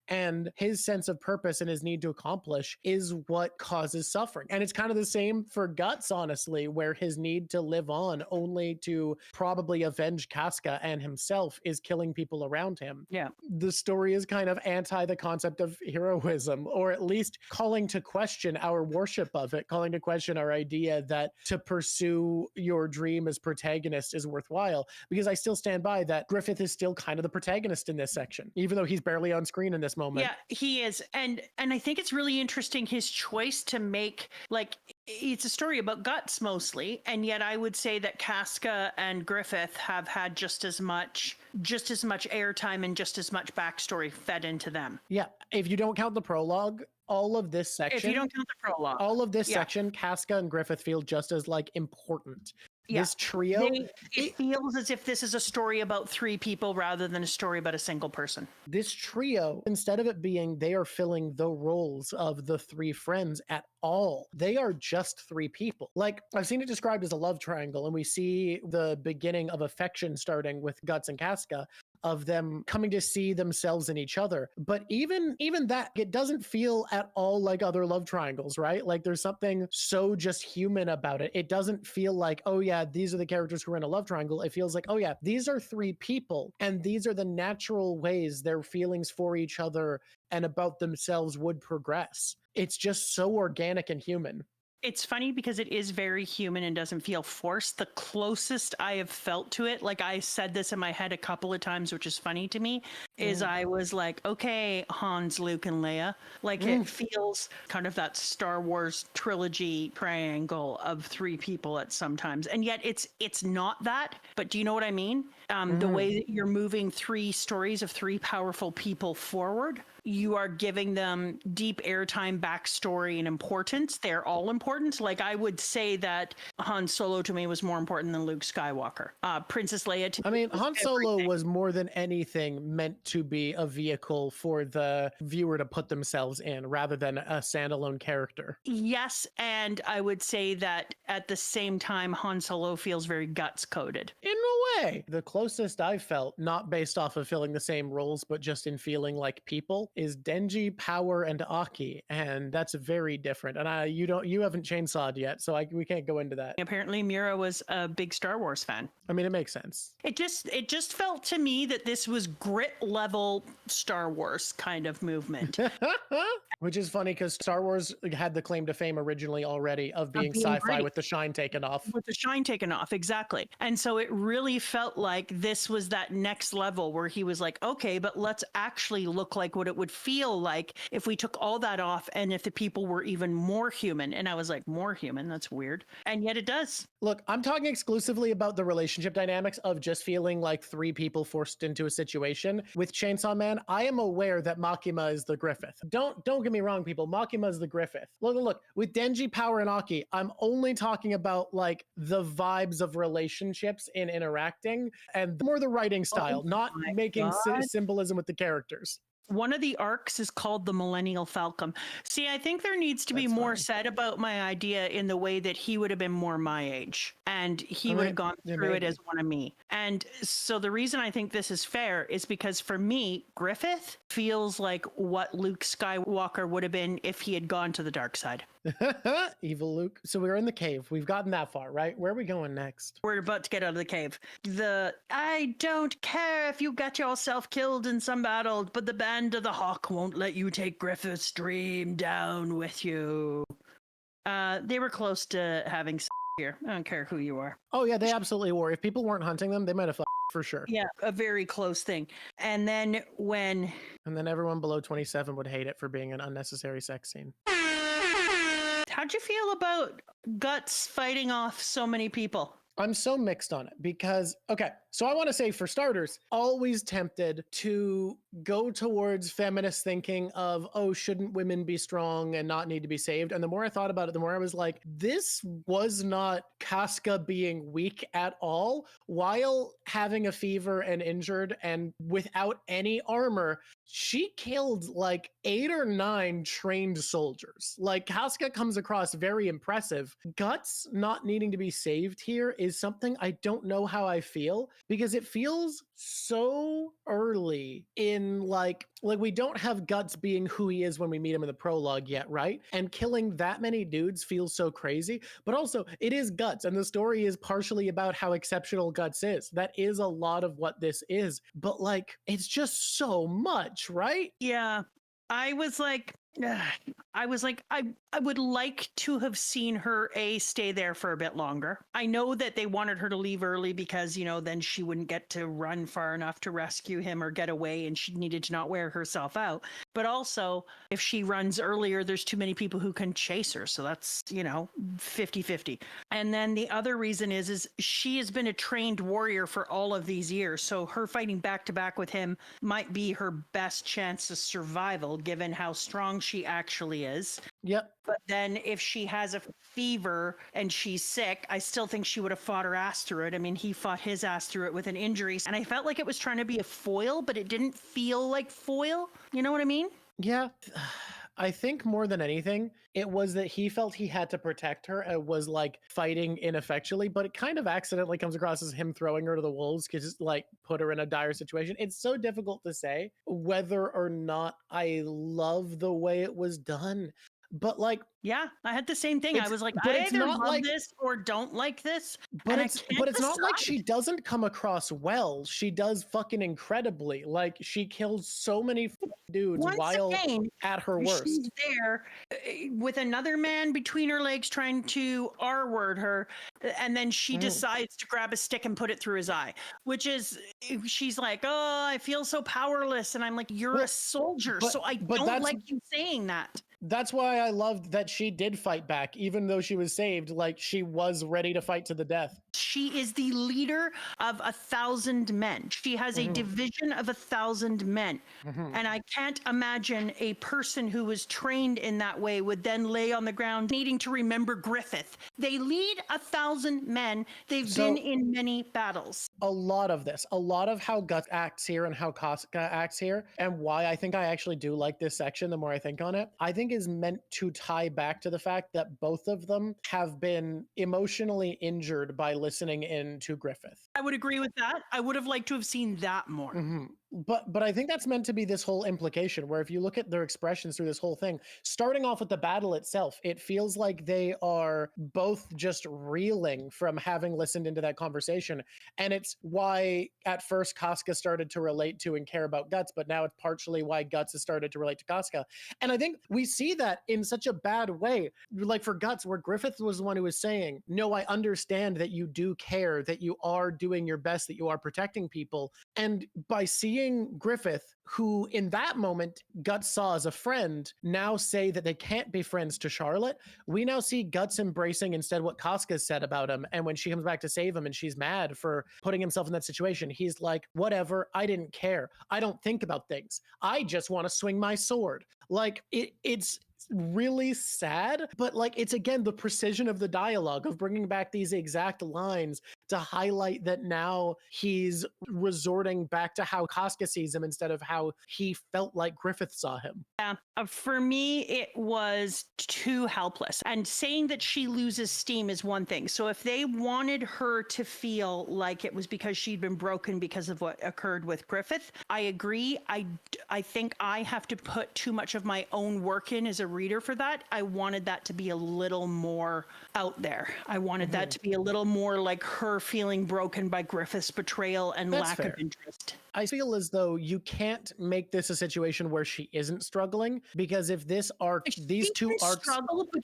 And his sense of purpose and his need to accomplish is what causes suffering. And it's kind of the same for Guts, honestly, where his need to live on only to probably avenge Casca and himself is killing people around him. Yeah. The story is kind of anti the concept of heroism, or at least calling to question our worship of it, calling to question our idea that to pursue your dream as protagonist is worthwhile. Because I still stand by that Griffith is still kind of the protagonist in this section, even though he's barely on screen in this moment. Yeah, he is. And I think it's really interesting, his choice to make, like, it's a story about Guts mostly, and yet I would say that Casca and Griffith have had just as much airtime and just as much backstory fed into them. Yeah, if you don't count the prologue, all of this section, if you don't count the prologue, all of this section, Casca and Griffith feel just as like important. Yeah. This trio, it feels as if this is a story about three people rather than a story about a single person. This trio, instead of it being they are filling the roles of the three friends at all, they are just three people. Like, I've seen it described as a love triangle, and we see the beginning of affection starting with Guts and Casca. of them coming to see themselves in each other. But even that, it doesn't feel at all like other love triangles, right? Like there's something so just human about it. It doesn't feel like, oh yeah, these are the characters who are in a love triangle. It feels like, oh yeah, these are three people, and these are the natural ways their feelings for each other and about themselves would progress. It's just so organic and human. It's funny because it is very human and doesn't feel forced. The closest I have felt to it, like I said this in my head a couple of times, which is funny to me, is I was like, okay, Hans, Luke, and Leia. Like it feels kind of that Star Wars trilogy triangle of three people at sometimes. And yet it's not that. But do you know what I mean? The way that you're moving three stories of three powerful people forward, you are giving them deep airtime, backstory, and importance. They're all important. Like I would say that Han Solo to me was more important than Luke Skywalker. Princess Leia to me. Han Solo was more than anything meant to be a vehicle for the viewer to put themselves in rather than a standalone character. Yes, and I would say that at the same time, Han Solo feels very guts coded. In a way, the closest I've felt, not based off of filling the same roles, but just in feeling like people, is Denji, Power, and Aki, and that's very different. And you haven't chainsawed yet, so we can't go into that. Apparently, Mira was a big Star Wars fan. I mean, it makes sense. It just felt to me that this was grit level Star Wars kind of movement. Which is funny because Star Wars had the claim to fame originally already of being sci-fi great. with the shine taken off. With the shine taken off, exactly. And so it really felt like this was that next level where he was like, okay, but let's actually look like what it would feel like if we took all that off and if the people were even more human. And I was like, more human? That's weird. And yet it does. Look, I'm talking exclusively about the relationship dynamics of just feeling like three people forced into a situation. With Chainsaw Man, I am aware that Makima is the Griffith. Don't get me wrong, people. Makima is the Griffith. Look. With Denji, Power, and Aki, I'm only talking about like the vibes of relationships in interacting and more the writing style, not making symbolism with the characters. One of the arcs is called the Millennial Falcon. See, I think there needs to be more said about my idea in the way that he would have been more my age and he would have gone through it as one of me. And so the reason I think this is fair is because for me, Griffith feels like what Luke Skywalker would have been if he had gone to the dark side. Evil Luke. So we're in the cave. We've gotten that far, right? Where are we going next? We're about to get out of the cave. I don't care if you get yourself killed in some battle, but the band of the Hawk won't let you take Griffith's dream down with you. They were close to having here. I don't care who you are. Oh yeah, they absolutely were. If people weren't hunting them, they might have for sure. Yeah, a very close thing. And then everyone below 27 would hate it for being an unnecessary sex scene. How'd you feel about Guts fighting off so many people? I'm so mixed on it because, okay, so I want to say for starters, always tempted to go towards feminist thinking of, oh, shouldn't women be strong and not need to be saved? And the more I thought about it, the more I was like, this was not Casca being weak at all. While having a fever and injured and without any armor, she killed like 8 or 9 trained soldiers. Like Casca comes across very impressive. Guts not needing to be saved here is something I don't know how I feel because it feels so early in like we don't have Guts being who he is when we meet him in the prologue yet, right? And killing that many dudes feels so crazy, but also it is Guts and the story is partially about how exceptional Guts is. That is a lot of what this is, but like it's just so much, right? Yeah. I would like to have seen her stay there for a bit longer. I know that they wanted her to leave early because, then she wouldn't get to run far enough to rescue him or get away and she needed to not wear herself out. But also, if she runs earlier, there's too many people who can chase her. So that's, 50-50. And then the other reason is she has been a trained warrior for all of these years. So her fighting back to back with him might be her best chance of survival given how strong she actually is. Yep. But then if she has a fever and she's sick, I still think she would have fought her ass through it. I mean, he fought his ass through it with an injury. And I felt like it was trying to be a foil, but it didn't feel like foil. You know what I mean? Yeah. I think more than anything, it was that he felt he had to protect her and was like fighting ineffectually, but it kind of accidentally comes across as him throwing her to the wolves because it's like put her in a dire situation. It's so difficult to say whether or not I love the way it was done. But like, yeah, I had the same thing. I was like, but I it's either not love like this or don't like this. but and it's I can't but it's not like decide. she doesn't come across well. She does fucking incredibly. Like she kills so many dudes Once while again, at her worst. she's there with another man between her legs trying to R-word her, and then she decides to grab a stick and put it through his eye, which is, she's like, oh, I feel so powerless. And I'm like, you're a soldier, so I don't like you saying that. That's why I loved that she did fight back, even though she was saved. Like she was ready to fight to the death. She is the leader of 1,000 men. She has a division of 1,000 men. And I can't imagine a person who was trained in that way would then lay on the ground needing to remember Griffith. They lead 1,000 men. They've been in many battles. A lot of how Guts acts here and how Casca acts here, and why I think I actually do like this section the more I think on it, I think is meant to tie back to the fact that both of them have been emotionally injured by listening in to Griffith. I would agree with that. I would have liked to have seen that more. But I think that's meant to be this whole implication where if you look at their expressions through this whole thing, starting off with the battle itself, it feels like they are both just reeling from having listened into that conversation. And it's why at first Casca started to relate to and care about Guts, but now it's partially why Guts has started to relate to Casca. And I think we see that in such a bad way, like for Guts, where Griffith was the one who was saying, no, I understand that you do care, that you are doing your best, that you are protecting people. And by seeing Griffith, who in that moment Guts saw as a friend, now say that they can't be friends to Charlotte, we now see Guts embracing instead what Casca said about him. And when she comes back to save him and she's mad for putting himself in that situation, he's like, whatever, I didn't care. I don't think about things. I just want to swing my sword. Like it's really sad, but like it's again the precision of the dialogue of bringing back these exact lines to highlight that now he's resorting back to how Casca sees him instead of how he felt like Griffith saw him. Yeah, for me, it was too helpless. And saying that she loses steam is one thing. So if they wanted her to feel like it was because she'd been broken because of what occurred with Griffith, I agree. I think I have to put too much of my own work in as a reader for that. I wanted that to be a little more out there. I wanted that to be a little more like her feeling broken by Griffith's betrayal and lack of interest. I feel as though you can't make this a situation where she isn't struggling, because if this arc, these two arcs struggle, but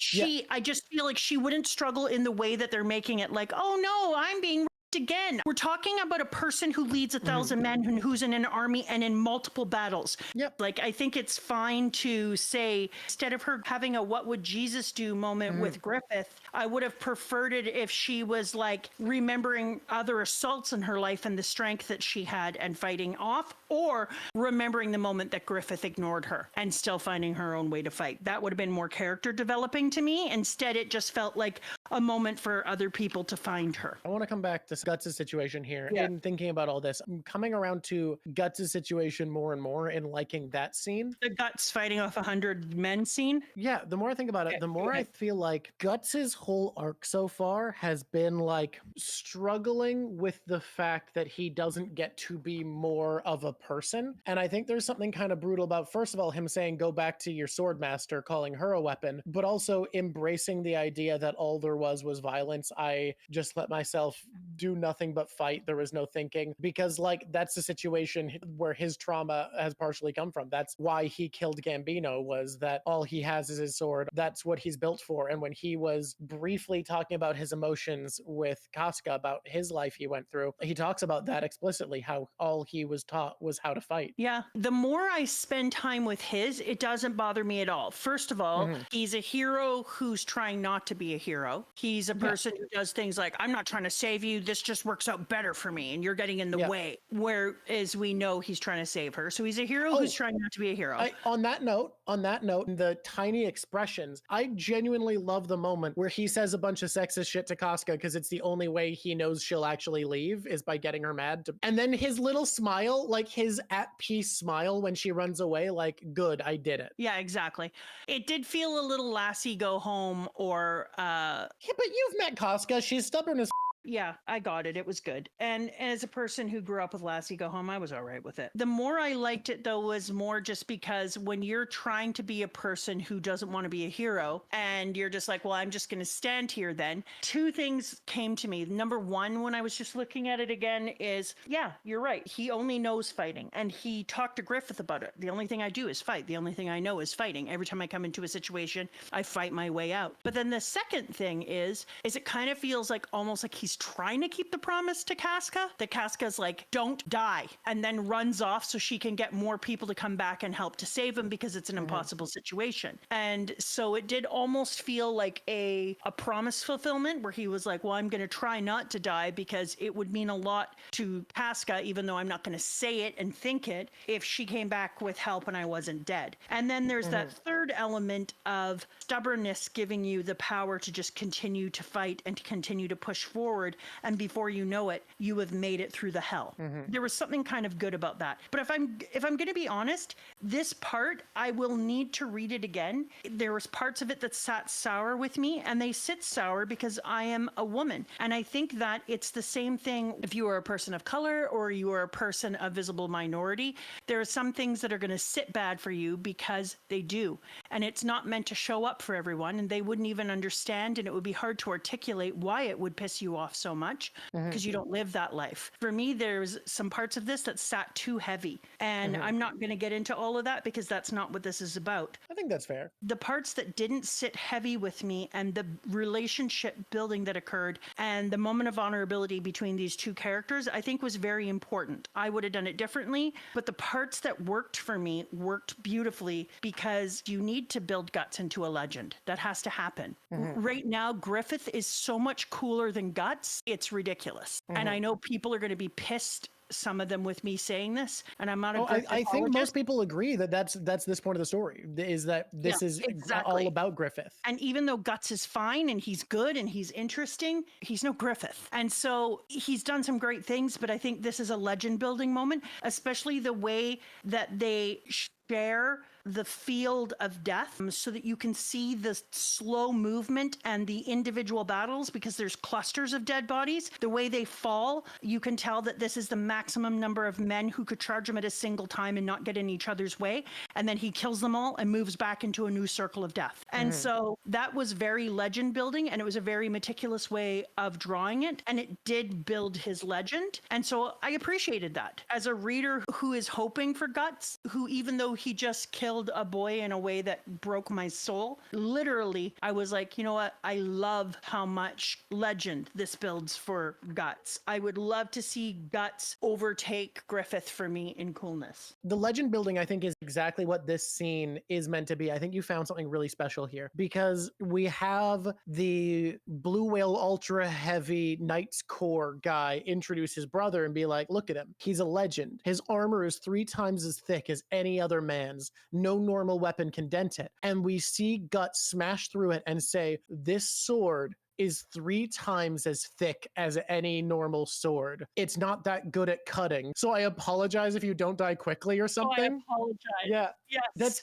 I just feel like she wouldn't struggle in the way that they're making it like, oh no, I'm being again. We're talking about a person who leads 1,000 men who's in an army and in multiple battles. Yep. Like, I think it's fine to say, instead of her having a what would Jesus do moment with Griffith, I would have preferred it if she was like remembering other assaults in her life and the strength that she had and fighting off, or remembering the moment that Griffith ignored her and still finding her own way to fight. That would have been more character developing to me. Instead, it just felt like a moment for other people to find her. I want to come back to Guts' situation here and thinking about all this. I'm coming around to Guts' situation more and more and liking that scene. The Guts fighting off 100 men scene? Yeah, the more I think about it, the more I feel like Guts' whole arc so far has been like struggling with the fact that he doesn't get to be more of a person. And I think there's something kind of brutal about, first of all, him saying, go back to your sword master, calling her a weapon, but also embracing the idea that all there was violence. I just let myself do nothing but fight. There was no thinking, because like that's the situation where his trauma has partially come from. That's why he killed Gambino, was that all he has is his sword. That's what he's built for. And when he was briefly talking about his emotions with Casca about his life he went through, he talks about that explicitly, how all he was taught was how to fight. Yeah. The more I spend time with his, it doesn't bother me at all. First of all, he's a hero who's trying not to be a hero. He's a person who does things like, I'm not trying to save you. This just works out better for me. And you're getting in the way. Whereas we know he's trying to save her. So he's a hero who's trying not to be a hero. On that note, the tiny expressions, I genuinely love the moment where he says a bunch of sexist shit to Casca because it's the only way he knows she'll actually leave is by getting her mad. And then his little smile, like his at peace smile when she runs away, like, good, I did it. Yeah, exactly. It did feel a little Lassie go home or... Yeah, but you've met Casca. She's stubborn as Yeah, I got it. It was good. And as a person who grew up with Lassie Go Home, I was all right with it. The more I liked it, though, was more just because when you're trying to be a person who doesn't want to be a hero and you're just like, well, I'm just going to stand here then. Two things came to me. Number one, when I was just looking at it again is, yeah, you're right. He only knows fighting. And he talked to Griffith about it. The only thing I do is fight. The only thing I know is fighting. Every time I come into a situation, I fight my way out. But then the second thing is it kind of feels like almost like he's trying to keep the promise to Casca. That Casca's like, don't die, and then runs off so she can get more people to come back and help to save him because it's an impossible situation. And so it did almost feel like a promise fulfillment where he was like, well, I'm going to try not to die because it would mean a lot to Casca, even though I'm not going to say it and think it, if she came back with help and I wasn't dead. And then there's that third element of stubbornness giving you the power to just continue to fight and to continue to push forward. And before you know it, you have made it through the hell. There was something kind of good about that. But if I'm going to be honest, this part, I will need to read it again. There was parts of it that sat sour with me, and they sit sour because I am a woman. And I think that it's the same thing if you are a person of color or you are a person of visible minority. There are some things that are going to sit bad for you because they do. And it's not meant to show up for everyone, and they wouldn't even understand, and it would be hard to articulate why it would piss you off so much because you don't live that life. For me, there's some parts of this that sat too heavy, and I'm not going to get into all of that because that's not what this is about. I think that's fair. The parts that didn't sit heavy with me and the relationship building that occurred and the moment of vulnerability between these two characters, I think was very important. I would have done it differently, but the parts that worked for me worked beautifully because you need to build Guts into a legend. That has to happen. Right now, Griffith is so much cooler than Guts. It's ridiculous. And I know people are going to be pissed, some of them, with me saying this, and I'm not a I think most people agree that that's this point of the story is that this is all about Griffith. And even though Guts is fine and he's good and he's interesting, he's no Griffith. And so he's done some great things, but I think this is a legend building moment, especially the way that they share the field of death so that you can see the slow movement and the individual battles because there's clusters of dead bodies. The way they fall, you can tell that this is the maximum number of men who could charge him at a single time and not get in each other's way. And then he kills them all and moves back into a new circle of death. And so that was very legend building, and it was a very meticulous way of drawing it. And it did build his legend. And so I appreciated that. As a reader who is hoping for Guts, who even though he just killed a boy in a way that broke my soul, literally, I was like, you know what? I love how much legend this builds for Guts. I would love to see Guts overtake Griffith for me in coolness. The legend building, I think, is exactly what this scene is meant to be. I think you found something really special here because we have the Blue Whale Ultra Heavy Knight's Core guy introduce his brother and be like, look at him. He's a legend. His armor is 3 times as thick as any other man's. No normal weapon can dent it. And we see Guts smash through it and say, this sword is 3 times as thick as any normal sword. It's not that good at cutting. So I apologize if you don't die quickly or something. I apologize. Yeah.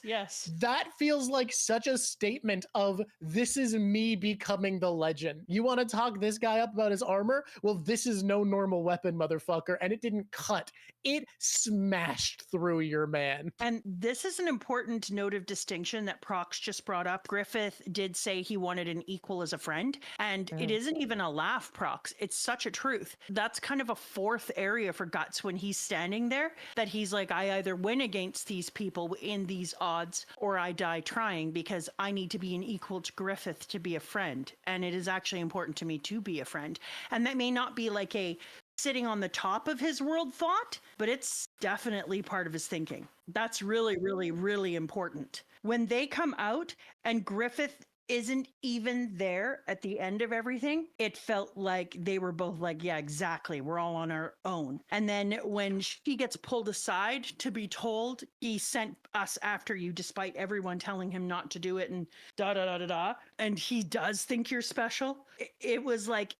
Yes. That feels like such a statement of this is me becoming the legend. You want to talk this guy up about his armor? Well, this is no normal weapon, motherfucker. And it didn't cut. It smashed through your man. And this is an important note of distinction that Prox just brought up. Griffith did say he wanted an equal as a friend. And it isn't even a laugh, Prox. It's such a truth. That's kind of a fourth area for Guts when he's standing there, that he's like, I either win against these people in these odds or I die trying because I need to be an equal to Griffith to be a friend. And it is actually important to me to be a friend. And that may not be like a sitting on the top of his world thought, but it's definitely part of his thinking. That's really, really, really important. When they come out and Griffith isn't even there at the end of everything. It felt like they were both like, yeah, exactly. We're all on our own. And then when she gets pulled aside to be told, he sent us after you despite everyone telling him not to do it and da da da da da. And he does think you're special. It was like,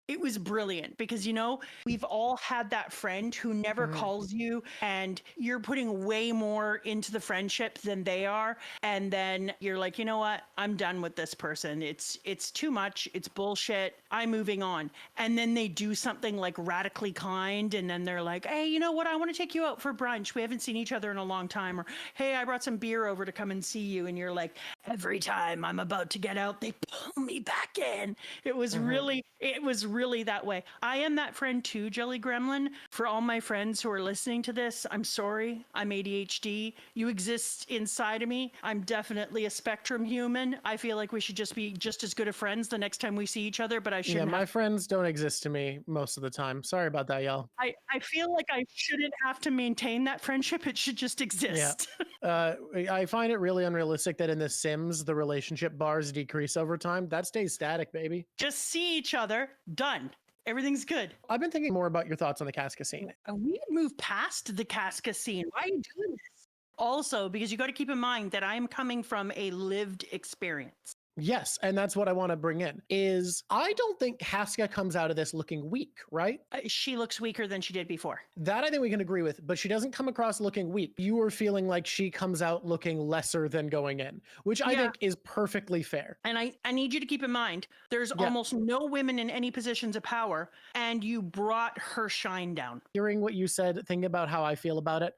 it was brilliant because, you know, we've all had that friend who never calls you and you're putting way more into the friendship than they are. And then you're like, you know what? I'm done with this person. It's too much. It's bullshit. I'm moving on. And then they do something like radically kind. And then they're like, hey, you know what? I want to take you out for brunch. We haven't seen each other in a long time. Or, hey, I brought some beer over to come and see you. And you're like, every time I'm about to get out, they pull me back in. It was really that way. I am that friend too, Jelly Gremlin. For all my friends who are listening to this, I'm sorry. I'm ADHD. You exist inside of me. I'm definitely a spectrum human. I feel like we should just be just as good of friends the next time we see each other, but I shouldn't. Yeah, my friends don't exist to me most of the time. Sorry about that, y'all. I feel like I shouldn't have to maintain that friendship. It should just exist. Yeah. I find it really unrealistic that in The Sims, the relationship bars decrease over time. That stays static, baby. Just see each other. Done. Everything's good. I've been thinking more about your thoughts on the Casca scene. We had moved past the Casca scene. Why are you doing this? Also, because you got to keep in mind that I am coming from a lived experience. Yes, and that's what I want to bring in, is I don't think Casca comes out of this looking weak, right? She looks weaker than she did before. That I think we can agree with, but she doesn't come across looking weak. You are feeling like she comes out looking lesser than going in, which I think is perfectly fair. And I need you to keep in mind, there's almost no women in any positions of power, and you brought her shine down. Hearing what you said, thinking about how I feel about it,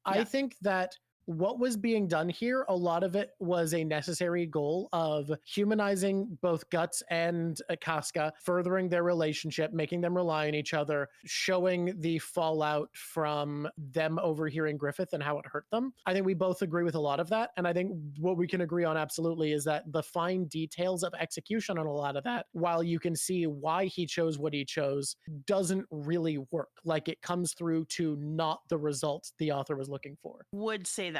I think that what was being done here, a lot of it was a necessary goal of humanizing both Guts and Casca, furthering their relationship, making them rely on each other, showing the fallout from them overhearing Griffith and how it hurt them. I think we both agree with a lot of that. And I think what we can agree on absolutely is that the fine details of execution on a lot of that, while you can see why he chose what he chose, doesn't really work. Like it comes through to not the result the author was looking for. Would say that.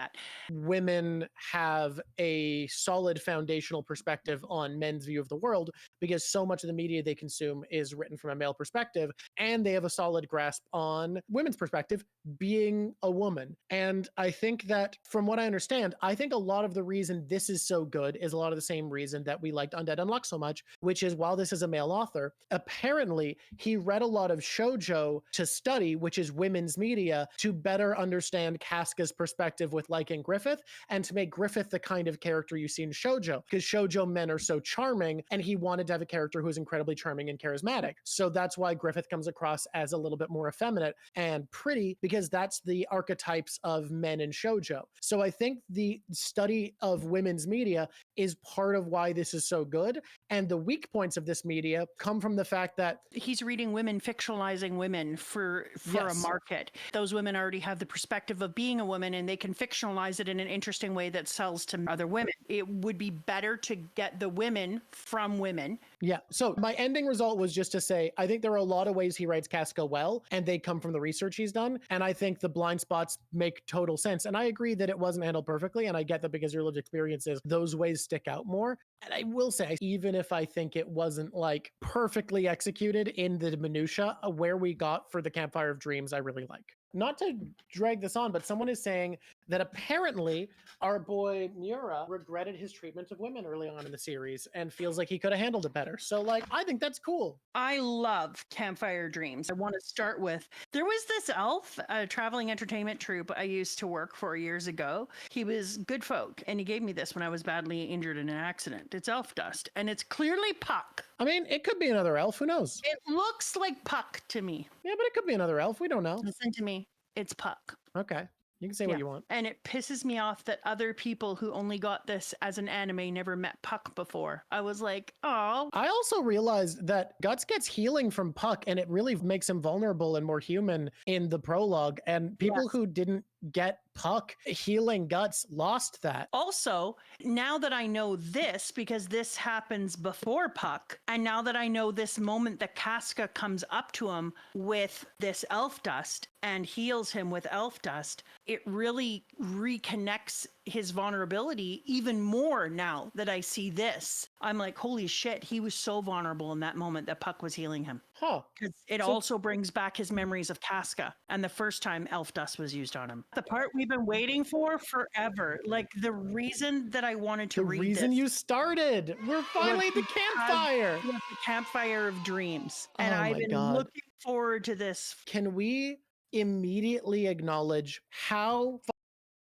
Women have a solid foundational perspective on men's view of the world because so much of the media they consume is written from a male perspective, and they have a solid grasp on women's perspective being a woman. And I think that from what I understand, I think a lot of the reason this is so good is a lot of the same reason that we liked Undead Unluck so much, which is while this is a male author, apparently he read a lot of shoujo to study, which is women's media, to better understand Casca's perspective with liking Griffith and to make Griffith the kind of character you see in shoujo, because shoujo men are so charming, and he wanted to have a character who is incredibly charming and charismatic. So that's why Griffith comes across as a little bit more effeminate and pretty, because that's the archetypes of men in shoujo. So I think the study of women's media is part of why this is so good. And the weak points of this media come from the fact that he's reading women fictionalizing women for a market. Those women already have the perspective of being a woman, and they can fictionalize it in an interesting way that sells to other women. It would be better to get the women from women. Yeah. So my ending result was just to say, I think there are a lot of ways he writes Casca well, and they come from the research he's done. And I think the blind spots make total sense. And I agree that it wasn't handled perfectly. And I get that because your lived experiences, those ways stick out more. And I will say, even if I think it wasn't like perfectly executed in the minutia, where we got for the Campfire of Dreams, I really like. Not to drag this on, but someone is saying that apparently our boy Mura regretted his treatment of women early on in the series and feels like he could have handled it better. So, like, I think that's cool. I love Campfire Dreams. I want to start with, there was this elf, a traveling entertainment troupe I used to work for years ago. He was good folk, and he gave me this when I was badly injured in an accident. It's elf dust, and it's clearly Puck. I mean, it could be another elf. Who knows? It looks like Puck to me. Yeah, but it could be another elf. We don't know. Listen to me. It's Puck. Okay. You can say what you want. And it pisses me off that other people who only got this as an anime never met Puck before. I was like, oh. I also realized that Guts gets healing from Puck, and it really makes him vulnerable and more human in the prologue. And people who didn't get Puck healing Guts lost that. Also, now that I know this, because this happens before Puck, and now that I know this moment that Casca comes up to him with this elf dust and heals him with elf dust, it really reconnects his vulnerability even more now that I see this. I'm like, holy shit, he was so vulnerable in that moment that Puck was healing him. Huh. Because it So- also brings back his memories of Casca and the first time elf dust was used on him. The part we've been waiting for forever. Like the reason that I wanted to The read reason this you started. We're finally at the campfire. was the Campfire of Dreams. And Oh I've my been God. looking forward to this. Can we immediately acknowledge how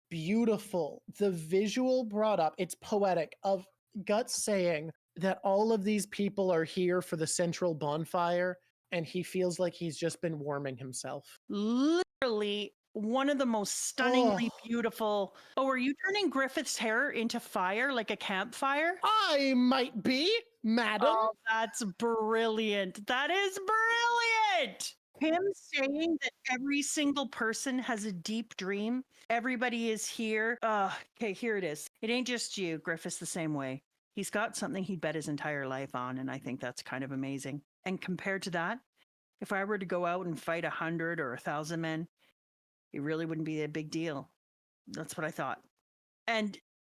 beautiful the visual brought up? It's poetic of Guts saying that all of these people are here for the central bonfire and he feels like he's just been warming himself. Literally one of the most stunningly Oh. beautiful. Oh, are you turning Griffith's hair into fire like a campfire? I might be, madam. Oh, that's brilliant. That is brilliant. Him saying that every single person has a deep dream. Everybody is here. Okay, here it is. It ain't just you. Griffith's the same way. He's got something he'd bet his entire life on, and I think that's kind of amazing. And compared to that, if I were to go out and fight 100 or 1,000 men, it really wouldn't be a big deal. That's what I thought. And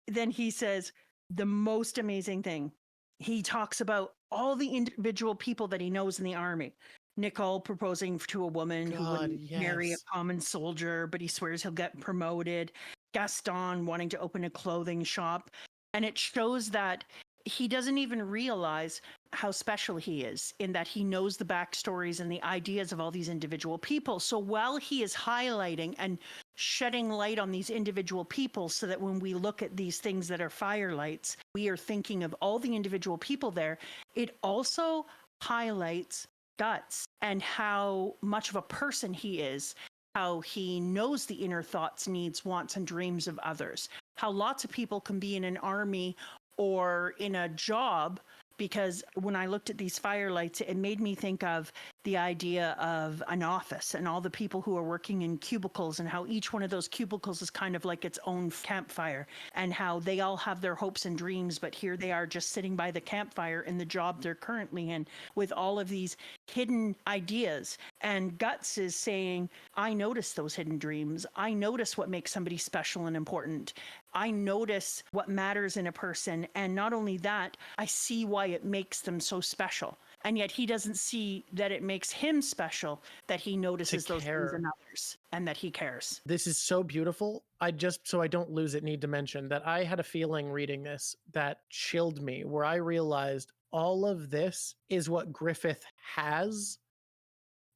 then he says the most amazing thing. He talks about all the individual people that he knows in the army. Nicole proposing to a woman who God, wouldn't marry a yes. common soldier, but he swears he'll get promoted. Gaston wanting to open a clothing shop. And it shows that he doesn't even realize how special he is in that he knows the backstories and the ideas of all these individual people. So while he is highlighting and shedding light on these individual people so that when we look at these things that are firelights, we are thinking of all the individual people there, it also highlights Guts and how much of a person he is, how he knows the inner thoughts, needs, wants, and dreams of others, how lots of people can be in an army or in a job. Because when I looked at these firelights, it made me think of the idea of an office and all the people who are working in cubicles and how each one of those cubicles is kind of like its own campfire and how they all have their hopes and dreams, but here they are just sitting by the campfire in the job they're currently in with all of these hidden ideas. And Guts is saying, I notice those hidden dreams. I notice what makes somebody special and important. I notice what matters in a person. And not only that, I see why it makes them so special. And yet he doesn't see that it makes him special, that he notices those things in others and that he cares. This is so beautiful. I just, so I don't lose it, need to mention that I had a feeling reading this that chilled me, where I realized all of this is what Griffith has.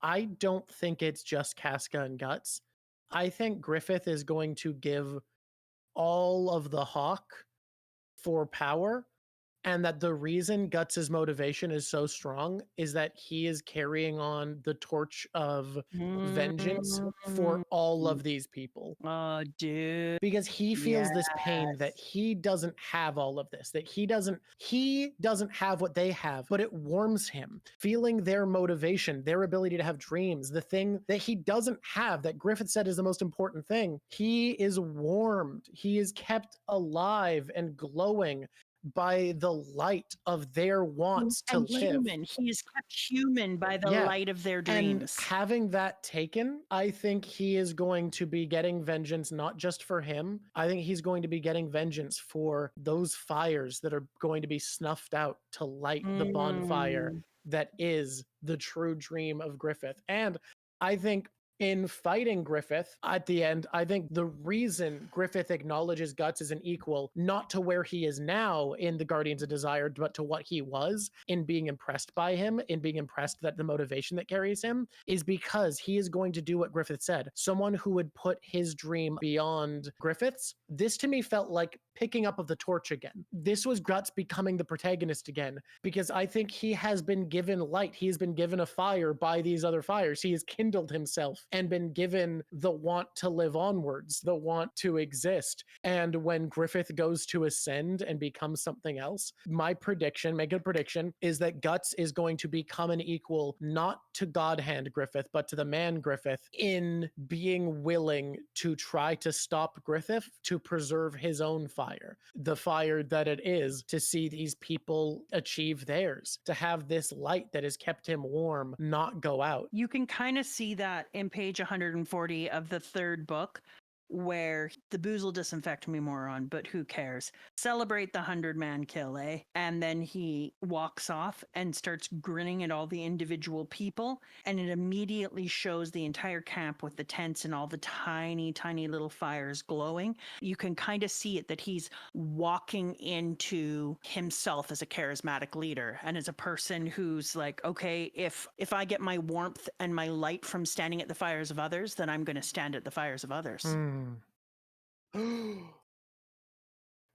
I don't think it's just Casca and Guts. I think Griffith is going to give all of the hawk for power, and that the reason Guts's motivation is so strong is that he is carrying on the torch of vengeance for all of these people. Oh, dude. Because he feels this pain that he doesn't have all of this, that he doesn't have what they have, but it warms him. Feeling their motivation, their ability to have dreams, the thing that he doesn't have, that Griffith said is the most important thing, he is warmed. He is kept alive and glowing by the light of their wants to live. Human. He is kept human by the light of their dreams. And having that taken, I think he is going to be getting vengeance, not just for him. I think he's going to be getting vengeance for those fires that are going to be snuffed out to light the bonfire that is the true dream of Griffith. And I think in fighting Griffith at the end, I think the reason Griffith acknowledges Guts as an equal, not to where he is now in the Guardians of Desire, but to what he was in being impressed by him, in being impressed that the motivation that carries him, is because he is going to do what Griffith said. Someone who would put his dream beyond Griffith's. This to me felt like picking up of the torch again. This was Guts becoming the protagonist again, because I think he has been given light. He has been given a fire by these other fires. He has kindled himself and been given the want to live onwards, the want to exist. And when Griffith goes to ascend and become something else, my prediction, make a prediction, is that Guts is going to become an equal, not to God Hand Griffith, but to the man Griffith, in being willing to try to stop Griffith to preserve his own fire, the fire that it is to see these people achieve theirs, to have this light that has kept him warm not go out. You can kind of see that in page 140 of the third book, where the booze will disinfect me, moron, but who cares? Celebrate the 100-man kill, eh? And then he walks off and starts grinning at all the individual people, and it immediately shows the entire camp with the tents and all the tiny, tiny little fires glowing. You can kind of see it that he's walking into himself as a charismatic leader and as a person who's like, okay, if I get my warmth and my light from standing at the fires of others, then I'm going to stand at the fires of others.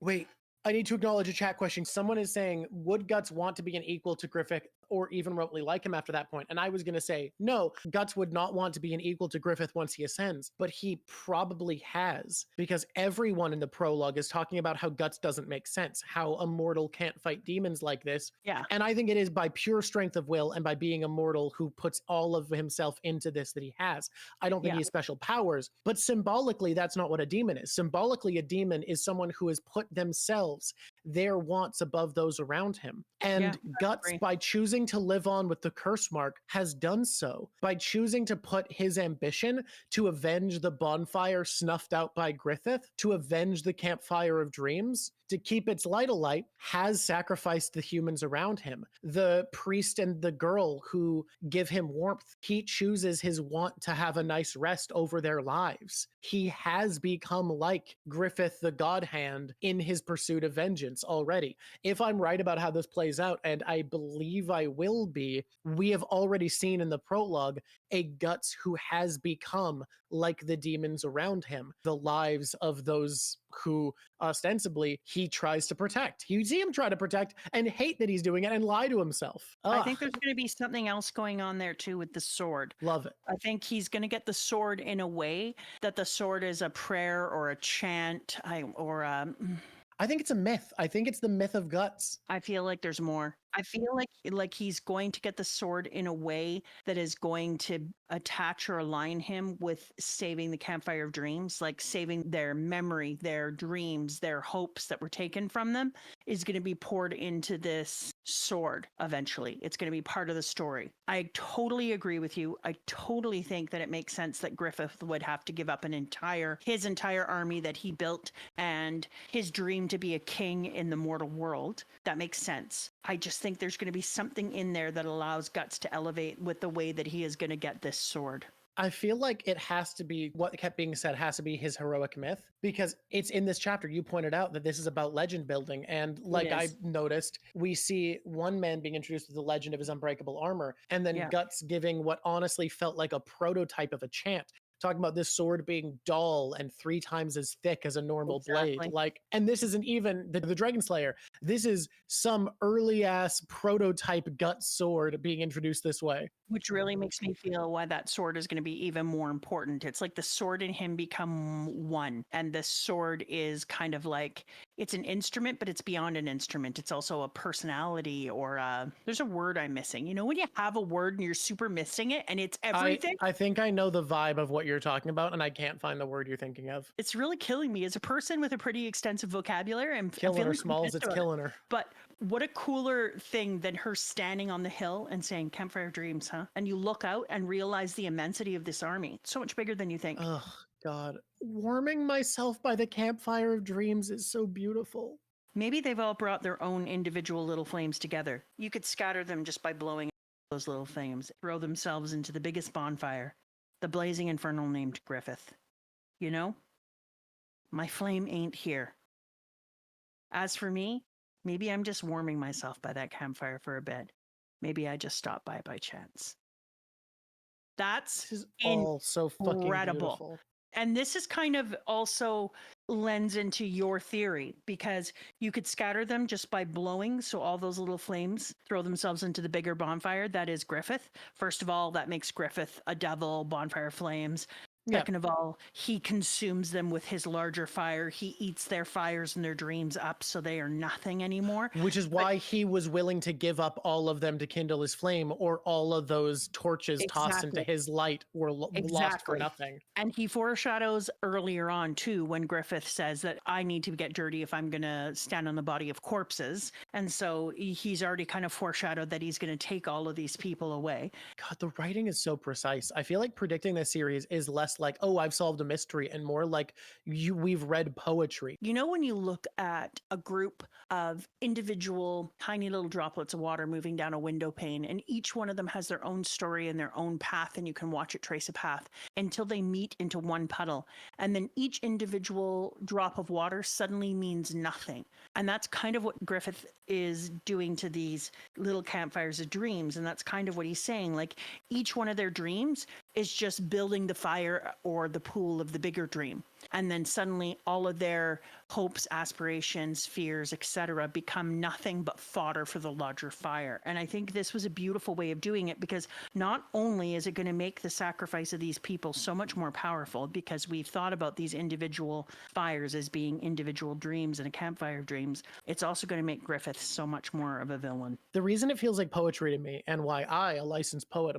Wait, I need to acknowledge a chat question. Someone is saying, would Guts want to be an equal to Griffith or even remotely like him after that point? And I was going to say, no, Guts would not want to be an equal to Griffith once he ascends, but he probably has, because everyone in the prologue is talking about how Guts doesn't make sense, how a mortal can't fight demons like this. Yeah. And I think it is by pure strength of will and by being a mortal who puts all of himself into this that he has. I don't think he has special powers, but symbolically, that's not what a demon is. Symbolically, a demon is someone who has put themselves, their wants above those around him. And Guts, by choosing to live on with the curse mark, has done so. By choosing to put his ambition to avenge the bonfire snuffed out by Griffith, to avenge the campfire of dreams, to keep its light alight, has sacrificed the humans around him. The priest and the girl who give him warmth, he chooses his want to have a nice rest over their lives. He has become like Griffith the God Hand in his pursuit of vengeance already. If I'm right about how this plays out, and I believe I will be, we have already seen in the prologue a Guts who has become like the demons around him, the lives of those who ostensibly he tries to protect. You see him try to protect and hate that he's doing it and lie to himself. I think there's going to be something else going on there too with the sword. Love it. I think he's going to get the sword in a way that the sword is a prayer or a chant I think it's a myth. I think it's the myth of Guts. I feel like there's more. I feel like he's going to get the sword in a way that is going to attach or align him with saving the Campfire of Dreams, like saving their memory, their dreams, their hopes that were taken from them is going to be poured into this sword eventually. It's going to be part of the story. I totally agree with you. I totally think that it makes sense that Griffith would have to give up his entire army that he built and his dream to be a king in the mortal world. That makes sense. I just think there's going to be something in there that allows Guts to elevate with the way that he is going to get this sword. I feel like it has to be, what kept being said has to be his heroic myth, because it's in this chapter. You pointed out that this is about legend building. And like I noticed, we see one man being introduced with the legend of his unbreakable armor, and then Guts giving what honestly felt like a prototype of a chant, talking about this sword being dull and 3 times as thick as a normal blade. Like, and this isn't even the Dragon Slayer. This is some early ass prototype Guts sword being introduced this way. Which really makes me feel why that sword is going to be even more important. It's like the sword and him become one. And the sword is kind of like, it's an instrument, but it's beyond an instrument. It's also a personality, or there's a word I'm missing. You know, when you have a word and you're super missing it and it's everything? I think I know the vibe of what you're talking about, and I can't find the word you're thinking of. It's really killing me as a person with a pretty extensive vocabulary. I'm killing her, Smalls. It's killing her. But what a cooler thing than her standing on the hill and saying, Campfire of Dreams, huh? And you look out and realize the immensity of this army. It's so much bigger than you think. Oh, God. Warming myself by the Campfire of Dreams is so beautiful. Maybe they've all brought their own individual little flames together. You could scatter them just by blowing those little flames, throw themselves into the biggest bonfire, the blazing infernal named Griffith. You know? My flame ain't here. As for me, maybe I'm just warming myself by that campfire for a bit. Maybe I just stopped by chance. That's all so fucking incredible. Beautiful. And this is kind of also lends into your theory, because you could scatter them just by blowing. So all those little flames throw themselves into the bigger bonfire. That is Griffith. First of all, that makes Griffith a devil, bonfire flames. Second of all, he consumes them with his larger fire. He eats their fires and their dreams up, so they are nothing anymore. Which is why he was willing to give up all of them to kindle his flame, or all of those torches tossed into his light were lost for nothing. And he foreshadows earlier on, too, when Griffith says that I need to get dirty if I'm going to stand on the body of corpses. And so he's already kind of foreshadowed that he's going to take all of these people away. God, the writing is so precise. I feel like predicting this series is less less like, oh, I've solved a mystery, and more like we've read poetry. You know, when you look at a group of individual tiny little droplets of water moving down a window pane, and each one of them has their own story and their own path, and you can watch it trace a path until they meet into one puddle. And then each individual drop of water suddenly means nothing. And that's kind of what Griffith is doing to these little campfires of dreams. And that's kind of what he's saying. Like, each one of their dreams is just building the fire or the pool of the bigger dream. And then suddenly all of their hopes, aspirations, fears, etc., become nothing but fodder for the larger fire. And I think this was a beautiful way of doing it, because not only is it going to make the sacrifice of these people so much more powerful, because we've thought about these individual fires as being individual dreams and a campfire of dreams, it's also going to make Griffith so much more of a villain. The reason it feels like poetry to me, and why I, a licensed poet,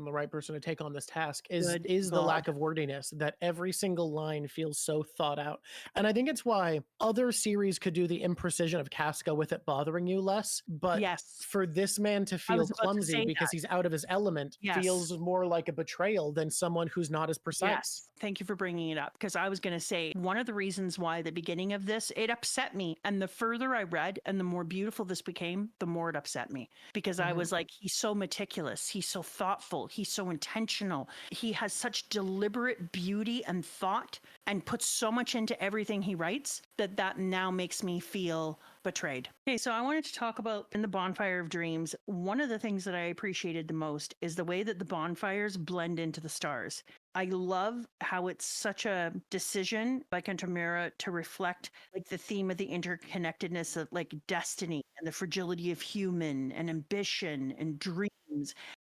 the right person to take on this task, is the lack of wordiness, that every single line feels so thought out. And I think it's why other series could do the imprecision of Casca with it bothering you less, but yes, for this man to feel clumsy because he's out of his element feels more like a betrayal than someone who's not as precise. Yes. Thank you for bringing it up, because I was going to say one of the reasons why the beginning of this, it upset me, and the further I read and the more beautiful this became, the more it upset me, because I was like, he's so meticulous, he's so thoughtful, he's so intentional, he has such deliberate beauty and thought and puts so much into everything he writes that now makes me feel betrayed. Okay, so I wanted to talk about in the Bonfire of Dreams, one of the things that I appreciated the most is the way that the bonfires blend into the stars. I love how it's such a decision by Kentamura to reflect like the theme of the interconnectedness of like destiny and the fragility of human and ambition and dreams,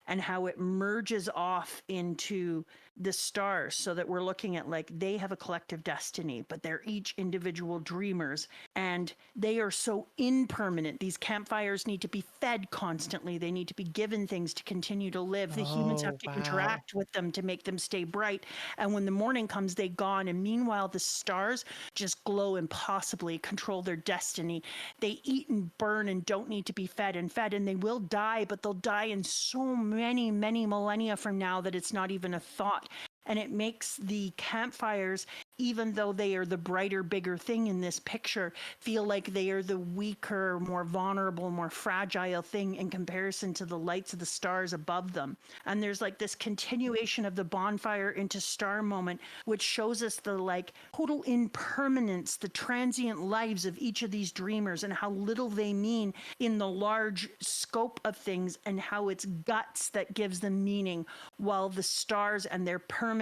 and how it merges off into the stars, so that we're looking at like they have a collective destiny, but they're each individual dreamers, and they are so impermanent. These campfires need to be fed constantly. They need to be given things to continue to live. The humans have to interact with them to make them stay bright. And when the morning comes, they gone. And meanwhile, the stars just glow impossibly, control their destiny. They eat and burn and don't need to be fed, and they will die, but they'll die in so many millennia from now that it's not even a thought. And it makes the campfires, even though they are the brighter, bigger thing in this picture, feel like they are the weaker, more vulnerable, more fragile thing in comparison to the lights of the stars above them. And there's like this continuation of the bonfire into star moment, which shows us the like total impermanence, the transient lives of each of these dreamers, and how little they mean in the large scope of things, and how it's guts that gives them meaning, while the stars and their permanence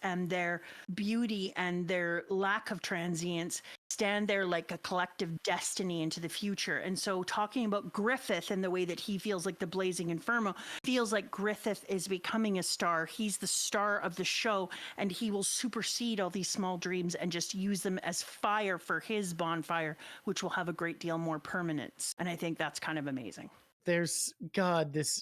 and their beauty and their lack of transience stand there like a collective destiny into the future. And so talking about Griffith and the way that he feels like the blazing inferno, feels like Griffith is becoming a star. He's the star of the show, and he will supersede all these small dreams and just use them as fire for his bonfire, which will have a great deal more permanence. And I think that's kind of amazing. This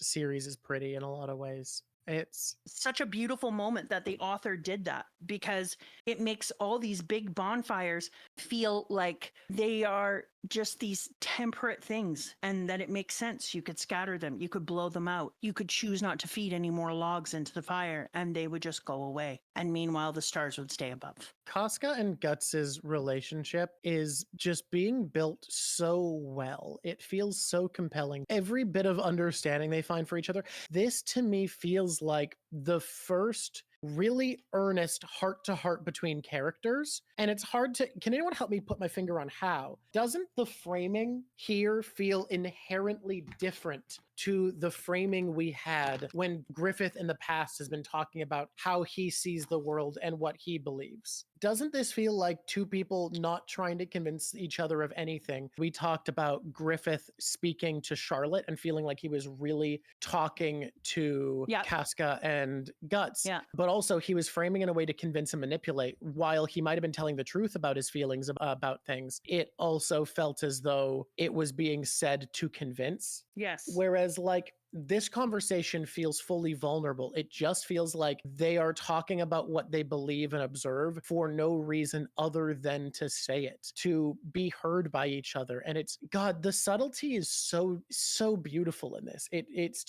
series is pretty in a lot of ways. It's such a beautiful moment that the author did that, because it makes all these big bonfires feel like they are just these temperate things, and that it makes sense. You could scatter them, you could blow them out, you could choose not to feed any more logs into the fire, and they would just go away. And meanwhile, the stars would stay above. Casca and Guts's relationship is just being built so well. It feels so compelling. Every bit of understanding they find for each other. This to me feels like the first really earnest heart-to-heart between characters, and it's hard to, can anyone help me put my finger on how? Doesn't the framing here feel inherently different to the framing we had when Griffith in the past has been talking about how he sees the world and what he believes? Doesn't this feel like two people not trying to convince each other of anything? We talked about Griffith speaking to Charlotte and feeling like he was really talking to Casca and Guts, but also he was framing in a way to convince and manipulate. While he might have been telling the truth about his feelings about things, it also felt as though it was being said to convince. Yes. Whereas like this conversation feels fully vulnerable. It just feels like they are talking about what they believe and observe for no reason other than to say it, to be heard by each other. And it's, God, the subtlety is so beautiful in this. It's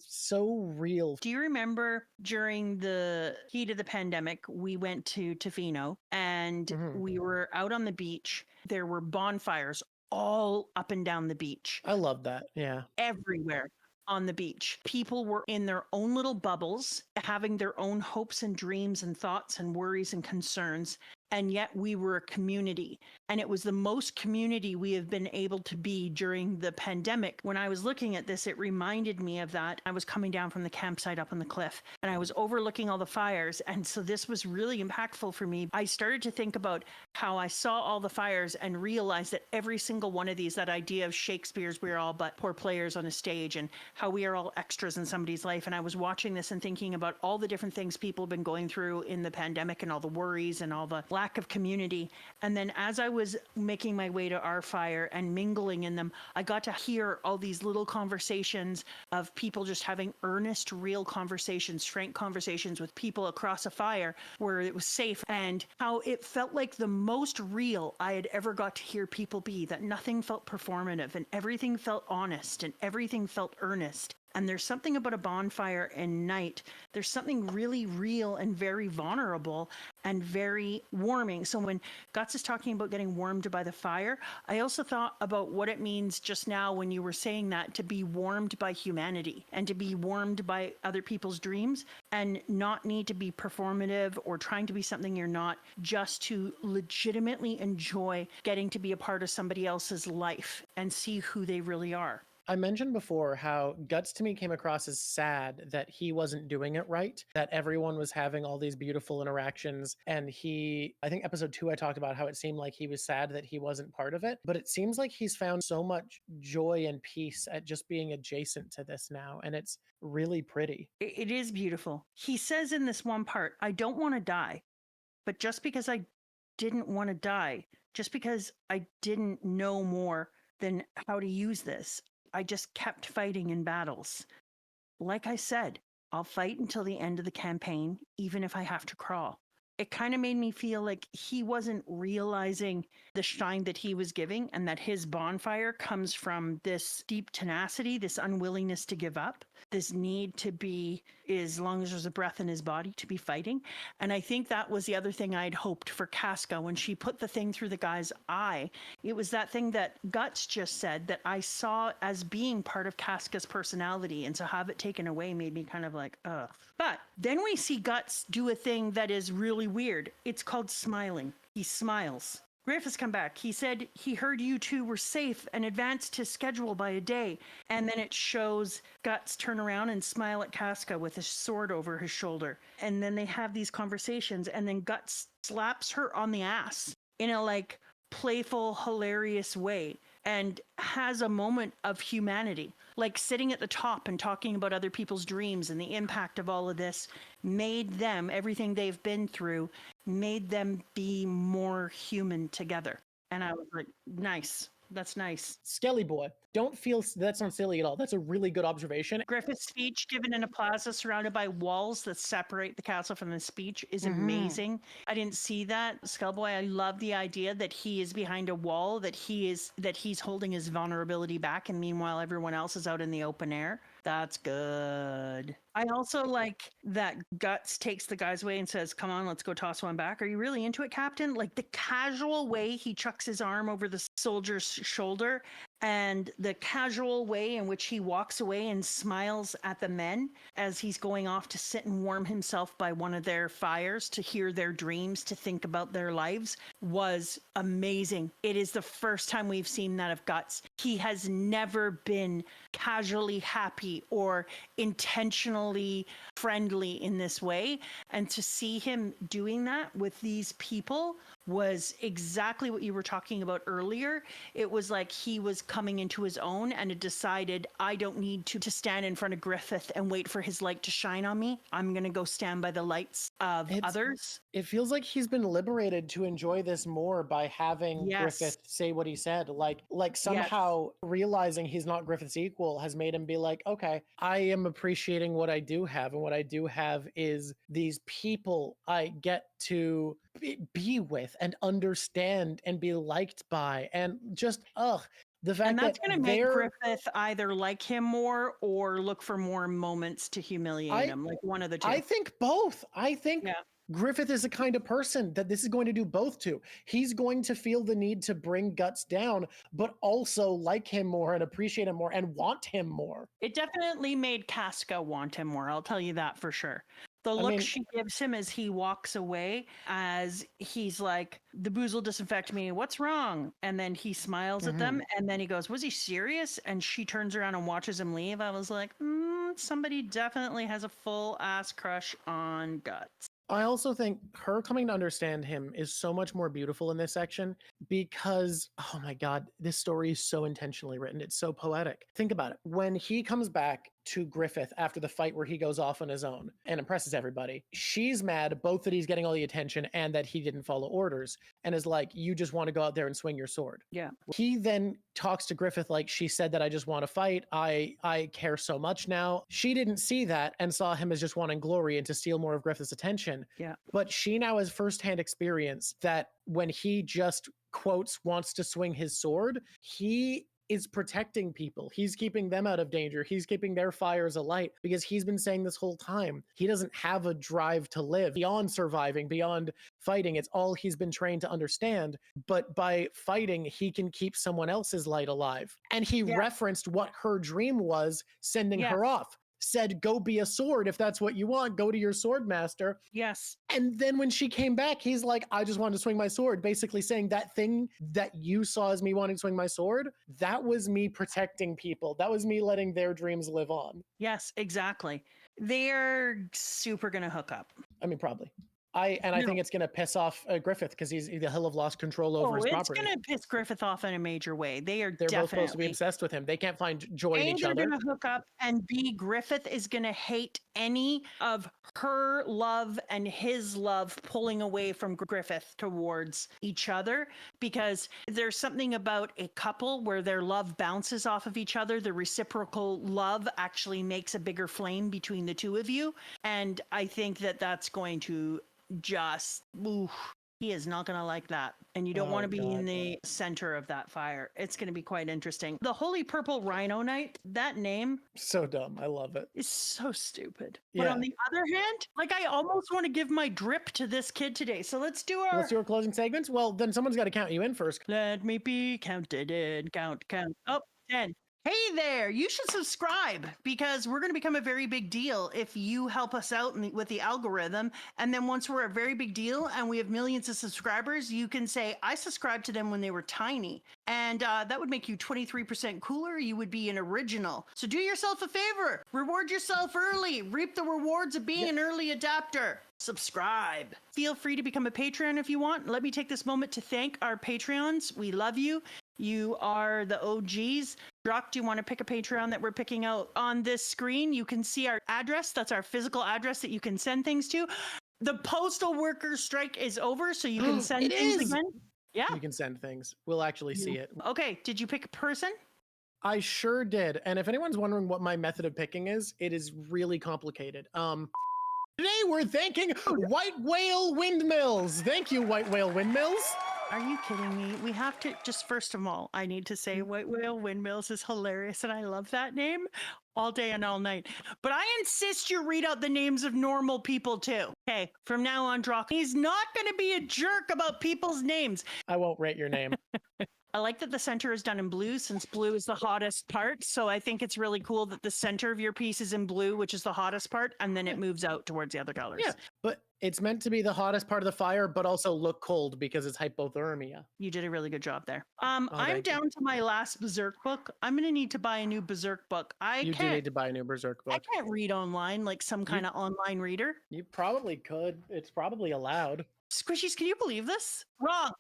so real. Do you remember during the heat of the pandemic, we went to Tofino and we were out on the beach. There were bonfires all up and down the beach. I love that. Yeah. Everywhere on the beach. People were in their own little bubbles, having their own hopes and dreams and thoughts and worries and concerns. And yet we were a community. And it was the most community we have been able to be during the pandemic. When I was looking at this, it reminded me of that. I was coming down from the campsite up on the cliff and I was overlooking all the fires. And so this was really impactful for me. I started to think about how I saw all the fires and realized that every single one of these, that idea of Shakespeare's, we're all but poor players on a stage, and how we are all extras in somebody's life. And I was watching this and thinking about all the different things people have been going through in the pandemic and all the worries and all the lack of community. And then as I was making my way to our fire and mingling in them, I got to hear all these little conversations of people just having earnest, real conversations, frank conversations with people across a fire where it was safe, and how it felt like the most real I had ever got to hear people be, that nothing felt performative and everything felt honest and everything felt earnest. And there's something about a bonfire and night. There's something really real and very vulnerable and very warming. So when Guts is talking about getting warmed by the fire, I also thought about what it means just now when you were saying that, to be warmed by humanity and to be warmed by other people's dreams and not need to be performative or trying to be something you're not, just to legitimately enjoy getting to be a part of somebody else's life and see who they really are. I mentioned before how Guts to me came across as sad that he wasn't doing it right, that everyone was having all these beautiful interactions. And I think episode 2, I talked about how it seemed like he was sad that he wasn't part of it. But it seems like he's found so much joy and peace at just being adjacent to this now. And it's really pretty. It is beautiful. He says in this one part, I don't want to die, but just because I didn't want to die, just because I didn't know more than how to use this, I just kept fighting in battles. Like I said, I'll fight until the end of the campaign, even if I have to crawl. It kind of made me feel like he wasn't realizing the shine that he was giving, and that his bonfire comes from this deep tenacity, this unwillingness to give up, this need to be, as long as there's a breath in his body, to be fighting. And I think that was the other thing I'd hoped for Casca when she put the thing through the guy's eye. It was that thing that Guts just said that I saw as being part of Casca's personality. And to have it taken away made me kind of like, ugh. But then we see Guts do a thing that is really weird. It's called smiling. He smiles. Griff has come back. He said he heard you two were safe and advanced his schedule by a day. And then it shows Guts turn around and smile at Casca with his sword over his shoulder. And then they have these conversations, and then Guts slaps her on the ass in a like playful, hilarious way, and has a moment of humanity, like sitting at the top and talking about other people's dreams, and the impact of all of this made them, everything they've been through, made them be more human together. And I was like, nice. That's nice. Skelly boy. Don't feel that's not silly at all. That's a really good observation. Griffith's speech given in a plaza surrounded by walls that separate the castle from the speech is amazing. I didn't see that. Skullboy, I love the idea that he is behind a wall, that he's holding his vulnerability back, and meanwhile everyone else is out in the open air. That's good. I also like that Guts takes the guys away and says, come on, let's go toss one back. Are you really into it, Captain? Like the casual way he chucks his arm over the soldier's shoulder, and the casual way in which he walks away and smiles at the men as he's going off to sit and warm himself by one of their fires, to hear their dreams, to think about their lives, was amazing. It is the first time we've seen that of Guts. He has never been casually happy or intentionally friendly in this way. And to see him doing that with these people was exactly what you were talking about earlier. It was like he was coming into his own and had decided, I don't need to stand in front of Griffith and wait for his light to shine on me. I'm going to go stand by the lights of others. it feels like he's been liberated to enjoy this more by having Griffith say what he said. Like somehow realizing he's not Griffith's equal has made him be like, okay, I am appreciating what I do have, and what I do have is these people I get to be with and understand and be liked by, and just the fact and that's that going to make Griffith either like him more or look for more moments to humiliate him, like one of the two. I think both. I think Griffith is the kind of person that this is going to do both to. He's going to feel the need to bring Guts down, but also like him more and appreciate him more and want him more. It definitely made Casca want him more. I'll tell you that for sure. The look she gives him as he walks away, as he's like, the booze will disinfect me. What's wrong? And then he smiles at them. And then he goes, was he serious? And she turns around and watches him leave. I was like, somebody definitely has a full ass crush on Guts. I also think her coming to understand him is so much more beautiful in this section because, oh my God, this story is so intentionally written. It's so poetic. Think about it. When he comes back to Griffith after the fight where he goes off on his own and impresses everybody, she's mad both that he's getting all the attention and that he didn't follow orders, and is like, you just want to go out there and swing your sword. Yeah. He then talks to Griffith like, she said that I just want to fight. I care so much now. She didn't see that and saw him as just wanting glory and to steal more of Griffith's attention. Yeah. But she now has firsthand experience that when he just quotes wants to swing his sword, he is protecting people. He's keeping them out of danger. He's keeping their fires alight, because he's been saying this whole time, he doesn't have a drive to live beyond surviving, beyond fighting. It's all he's been trained to understand. But by fighting, he can keep someone else's light alive. And he referenced what her dream was, sending her off. Said, go be a sword if that's what you want. Go to your sword master. Yes. And then when she came back, he's like, I just wanted to swing my sword. Basically saying that thing that you saw as me wanting to swing my sword, that was me protecting people. That was me letting their dreams live on. Yes, exactly. They're super going to hook up. I mean, probably. I think it's going to piss off Griffith, because he'll have lost control over his property. It's going to piss Griffith off in a major way. They're both supposed to be obsessed with him. They can't find joy in each other. They're going to hook up, and B, Griffith is going to hate any of her love and his love pulling away from Griffith towards each other, because there's something about a couple where their love bounces off of each other. The reciprocal love actually makes a bigger flame between the two of you. And I think that that's going to just, he is not going to like that. And you don't want to be in the center of that fire. It's going to be quite interesting. The Holy Purple Rhino Knight, that name. So dumb. I love it. Is so stupid. Yeah. But on the other hand, like, I almost want to give my drip to this kid today. So let's do our closing segments. Well, then someone's got to count you in first. Let me be counted in. Count. Oh, 10. Hey there, you should subscribe, because we're going to become a very big deal if you help us out with the algorithm. And then once we're a very big deal and we have millions of subscribers, you can say, I subscribed to them when they were tiny. And that would make you 23% cooler. You would be an original. So do yourself a favor. Reward yourself early. Reap the rewards of being an early adapter. Subscribe. Feel free to become a Patreon if you want. Let me take this moment to thank our Patreons. We love you. You are the OGs. Drawk, do you want to pick a Patreon that we're picking out on this screen? You can see our address. That's our physical address that you can send things to. The postal workers strike is over, so you can send things again. Yeah. You can send things. We'll actually see it. Okay. Did you pick a person? I sure did. And if anyone's wondering what my method of picking is, it is really complicated. Today we're thanking White Whale Windmills. Thank you, White Whale Windmills. Are you kidding me? We have to, just first of all, I need to say White Whale Windmills is hilarious, and I love that name all day and all night. But I insist you read out the names of normal people too. Okay, from now on, Drawk, he's not going to be a jerk about people's names. I won't rate your name. I like that the center is done in blue, since blue is the hottest part. So I think it's really cool that the center of your piece is in blue, which is the hottest part, and then it moves out towards the other colors. Yeah, but it's meant to be the hottest part of the fire, but also look cold because it's hypothermia. You did a really good job there. I'm down to my last Berserk book. I'm going to need to buy a new Berserk book. You do need to buy a new Berserk book. I can't read online like some kind of online reader. You probably could. It's probably allowed. Squishies, can you believe this? Wrong.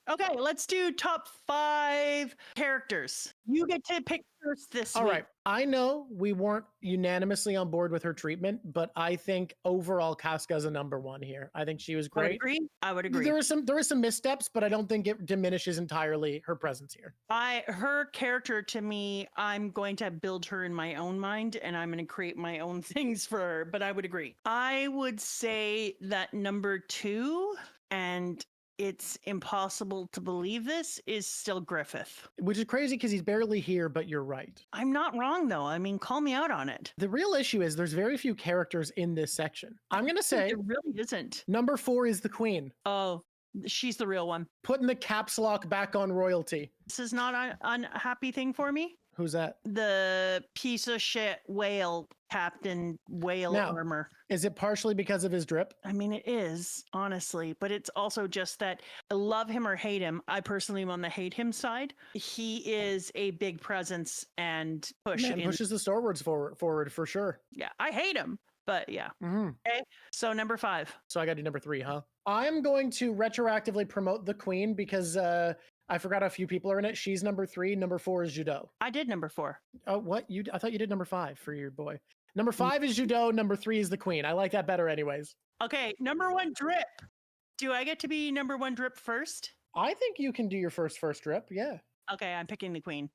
Okay, let's do top 5 characters. You get to pick first this All week. right. I know we weren't unanimously on board with her treatment, but I think overall Casca is a number 1 here. I think she was I would great. agree. I would agree. There were some missteps, but I don't think it diminishes entirely her presence here. Her character to me, I'm going to build her in my own mind and I'm going to create my own things for her, but I would agree. I would say that number 2, and it's impossible to believe this, is still Griffith. Which is crazy because he's barely here, but you're right. I'm not wrong though. I mean, call me out on it. The real issue is there's very few characters in this section. I'm going to say It really isn't. number 4 is the queen. Oh, she's the real one. Putting the caps lock back on royalty. This is not an unhappy thing for me. Who's that? The piece of shit whale captain whale Now, armor. Is it partially because of his drip? I mean, it is, honestly, but it's also just that I love him or hate him. I personally am on the hate him side. He is a big presence and pushes the storewards forward for sure. Yeah, I hate him, but yeah. Mm-hmm. Okay, so number 5. So I got to do number 3, huh? I'm going to retroactively promote the queen because I forgot a few people are in it. She's number 3. Number 4 is Judo. I did number 4. Oh, what? I thought you did number 5 for your boy. Number 5 is Judo. Number 3 is the queen. I like that better anyways. Okay, number 1 drip. Do I get to be number 1 drip first? I think you can do your first drip. Yeah. Okay, I'm picking the queen.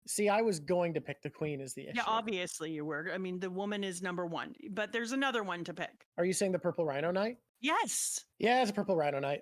See, I was going to pick the queen as the issue. Yeah, obviously you were. I mean, the woman is number 1, but there's another one to pick. Are you saying the Purple Rhino Knight? Yes. Yeah, it's a Purple Rhino Knight.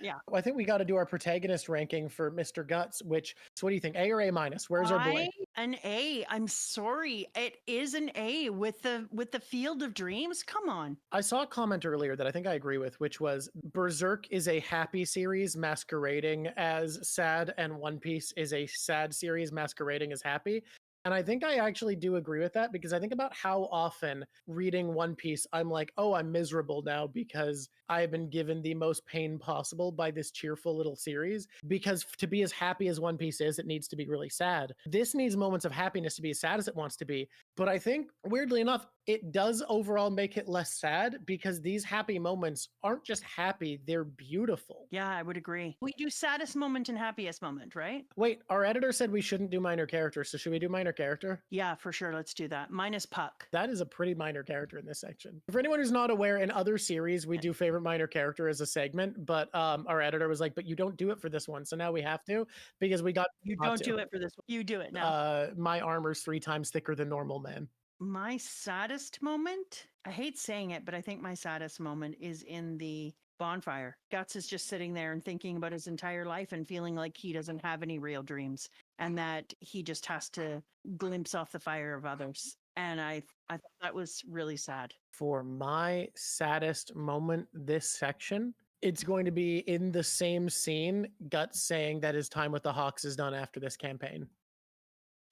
Yeah. I think we got to do our protagonist ranking for Mr. Guts, which, so what do you think? A or A minus? Where's our boy? An A. I'm sorry. It is an A with the Field of Dreams. Come on. I saw a comment earlier that I think I agree with, which was Berserk is a happy series masquerading as sad, and One Piece is a sad series masquerading as happy. And I think I actually do agree with that because I think about how often reading One Piece, I'm like, oh, I'm miserable now because I have been given the most pain possible by this cheerful little series. Because to be as happy as One Piece is, it needs to be really sad. This needs moments of happiness to be as sad as it wants to be. But I think, weirdly enough, it does overall make it less sad because these happy moments aren't just happy, they're beautiful. Yeah, I would agree. We do saddest moment and happiest moment, right? Wait, our editor said we shouldn't do minor characters, so should we do minor character? Yeah, for sure. Let's do that. Minus Puck. That is a pretty minor character in this section. For anyone who's not aware, in other series, we do favorite minor character as a segment, but our editor was like, but you don't do it for this one. So now we have to because we got... You don't do it for this one. You do it now. My armor's 3 times thicker than normal, man. My saddest moment, I hate saying it, but I think my saddest moment is in the bonfire. Guts is just sitting there and thinking about his entire life and feeling like he doesn't have any real dreams and that he just has to glimpse off the fire of others. And I thought that was really sad. For my saddest moment this section, it's going to be in the same scene, Guts saying that his time with the Hawks is done after this campaign.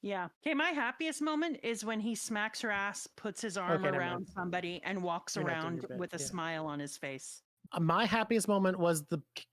Yeah. Okay, my happiest moment is when he smacks her ass, puts his arm around somebody, and walks around with a smile on his face. My happiest moment was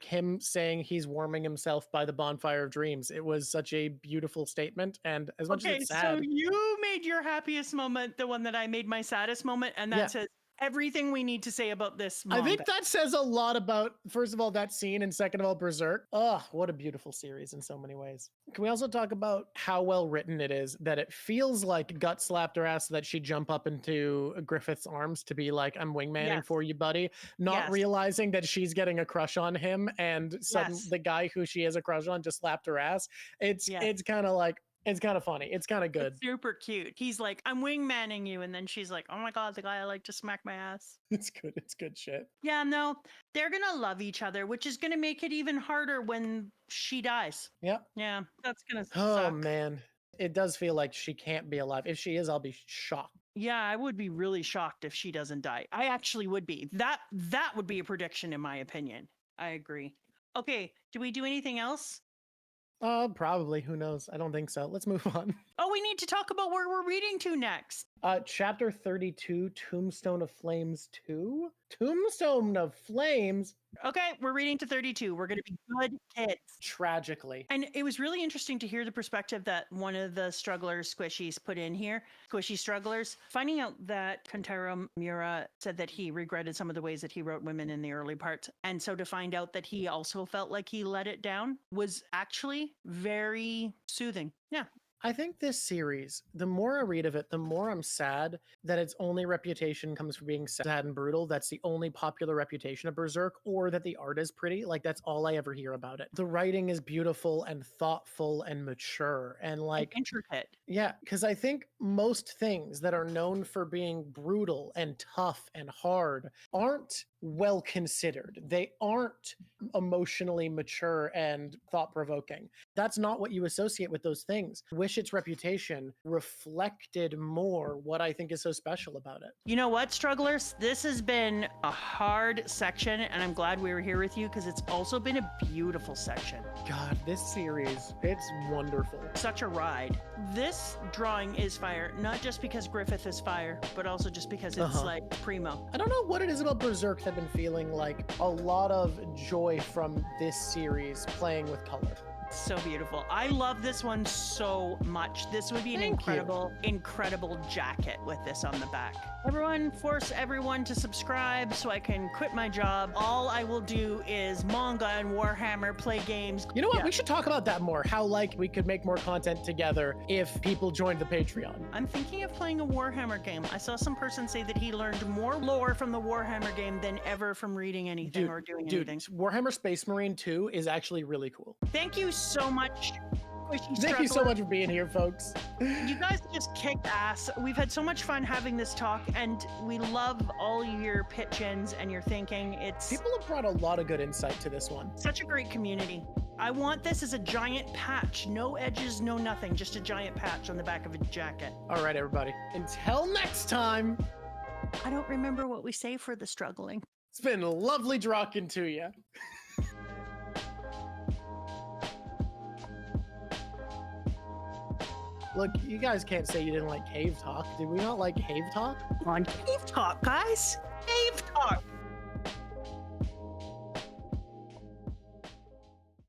him saying he's warming himself by the bonfire of dreams. It was such a beautiful statement, and as much as it's sad... so you made your happiest moment the one that I made my saddest moment, and that says everything we need to say about this manga. I think that says a lot about, first of all, that scene, and second of all, Berserk. Oh, what a beautiful series in so many ways. Can we also talk about how well written it is, that it feels like Gut slapped her ass so that she'd jump up into Griffith's arms to be like, I'm wingmanning for you, buddy, not realizing that she's getting a crush on him, and suddenly the guy who she has a crush on just slapped her ass. It's kind of like, it's kind of funny. It's kind of good. It's super cute. He's like, I'm wingmanning you. And then she's like, oh my God, the guy I like to smack my ass. It's good. It's good shit. Yeah, no, they're going to love each other, which is going to make it even harder when she dies. Yep. Yeah, that's going to suck. Oh, man. It does feel like she can't be alive. If she is, I'll be shocked. Yeah, I would be really shocked if she doesn't die. I actually would be. That would be a prediction, in my opinion. I agree. Okay, do we do anything else? Probably. Who knows? I don't think so. Let's move on. Oh, we need to talk about where we're reading to next. Chapter 32, Tombstone of Flames 2. Tombstone of Flames. Okay, we're reading to 32. We're going to be good kids. Tragically. And it was really interesting to hear the perspective that one of the strugglers squishies put in here, squishy strugglers, finding out that Kantaro Miura said that he regretted some of the ways that he wrote women in the early parts. And so to find out that he also felt like he let it down was actually very soothing. Yeah. I think this series, the more I read of it, the more I'm sad that its only reputation comes from being sad and brutal. That's the only popular reputation of Berserk, or that the art is pretty. Like, that's all I ever hear about it. The writing is beautiful and thoughtful and mature and like intricate. Yeah, because I think most things that are known for being brutal and tough and hard aren't well considered. They aren't emotionally mature and thought-provoking. That's not what you associate with those things. Wish its reputation reflected more what I think is so special about it. You know what, strugglers? This has been a hard section, and I'm glad we were here with you because it's also been a beautiful section. God, this series, it's wonderful. Such a ride. This drawing is fire, not just because Griffith is fire, but also just because it's like primo. I don't know what it is about Berserk that I've been feeling like a lot of joy from this series playing with color. So beautiful. I love this one so much. This would be an incredible jacket with this on the back. Everyone, force everyone to subscribe so I can quit my job. All I will do is manga and Warhammer, play games. You know what? We should talk about that more. How like we could make more content together if people joined the Patreon. I'm thinking of playing a Warhammer game. I saw some person say that he learned more lore from the Warhammer game than ever from reading anything or doing anything. Warhammer Space Marine 2 is actually really cool. Thank you so much. Thank you so much for being here, folks. You guys just kicked ass. We've had so much fun having this talk, and we love all your pitch-ins and your thinking. People have brought a lot of good insight to this one. Such a great community. I want this as a giant patch. No edges, no nothing. Just a giant patch on the back of a jacket. All right, everybody. Until next time. I don't remember what we say for the struggling. It's been lovely drawking to you. Look, you guys can't say you didn't like Cave Talk. Did we not like Cave Talk? On Cave Talk, guys. Cave Talk.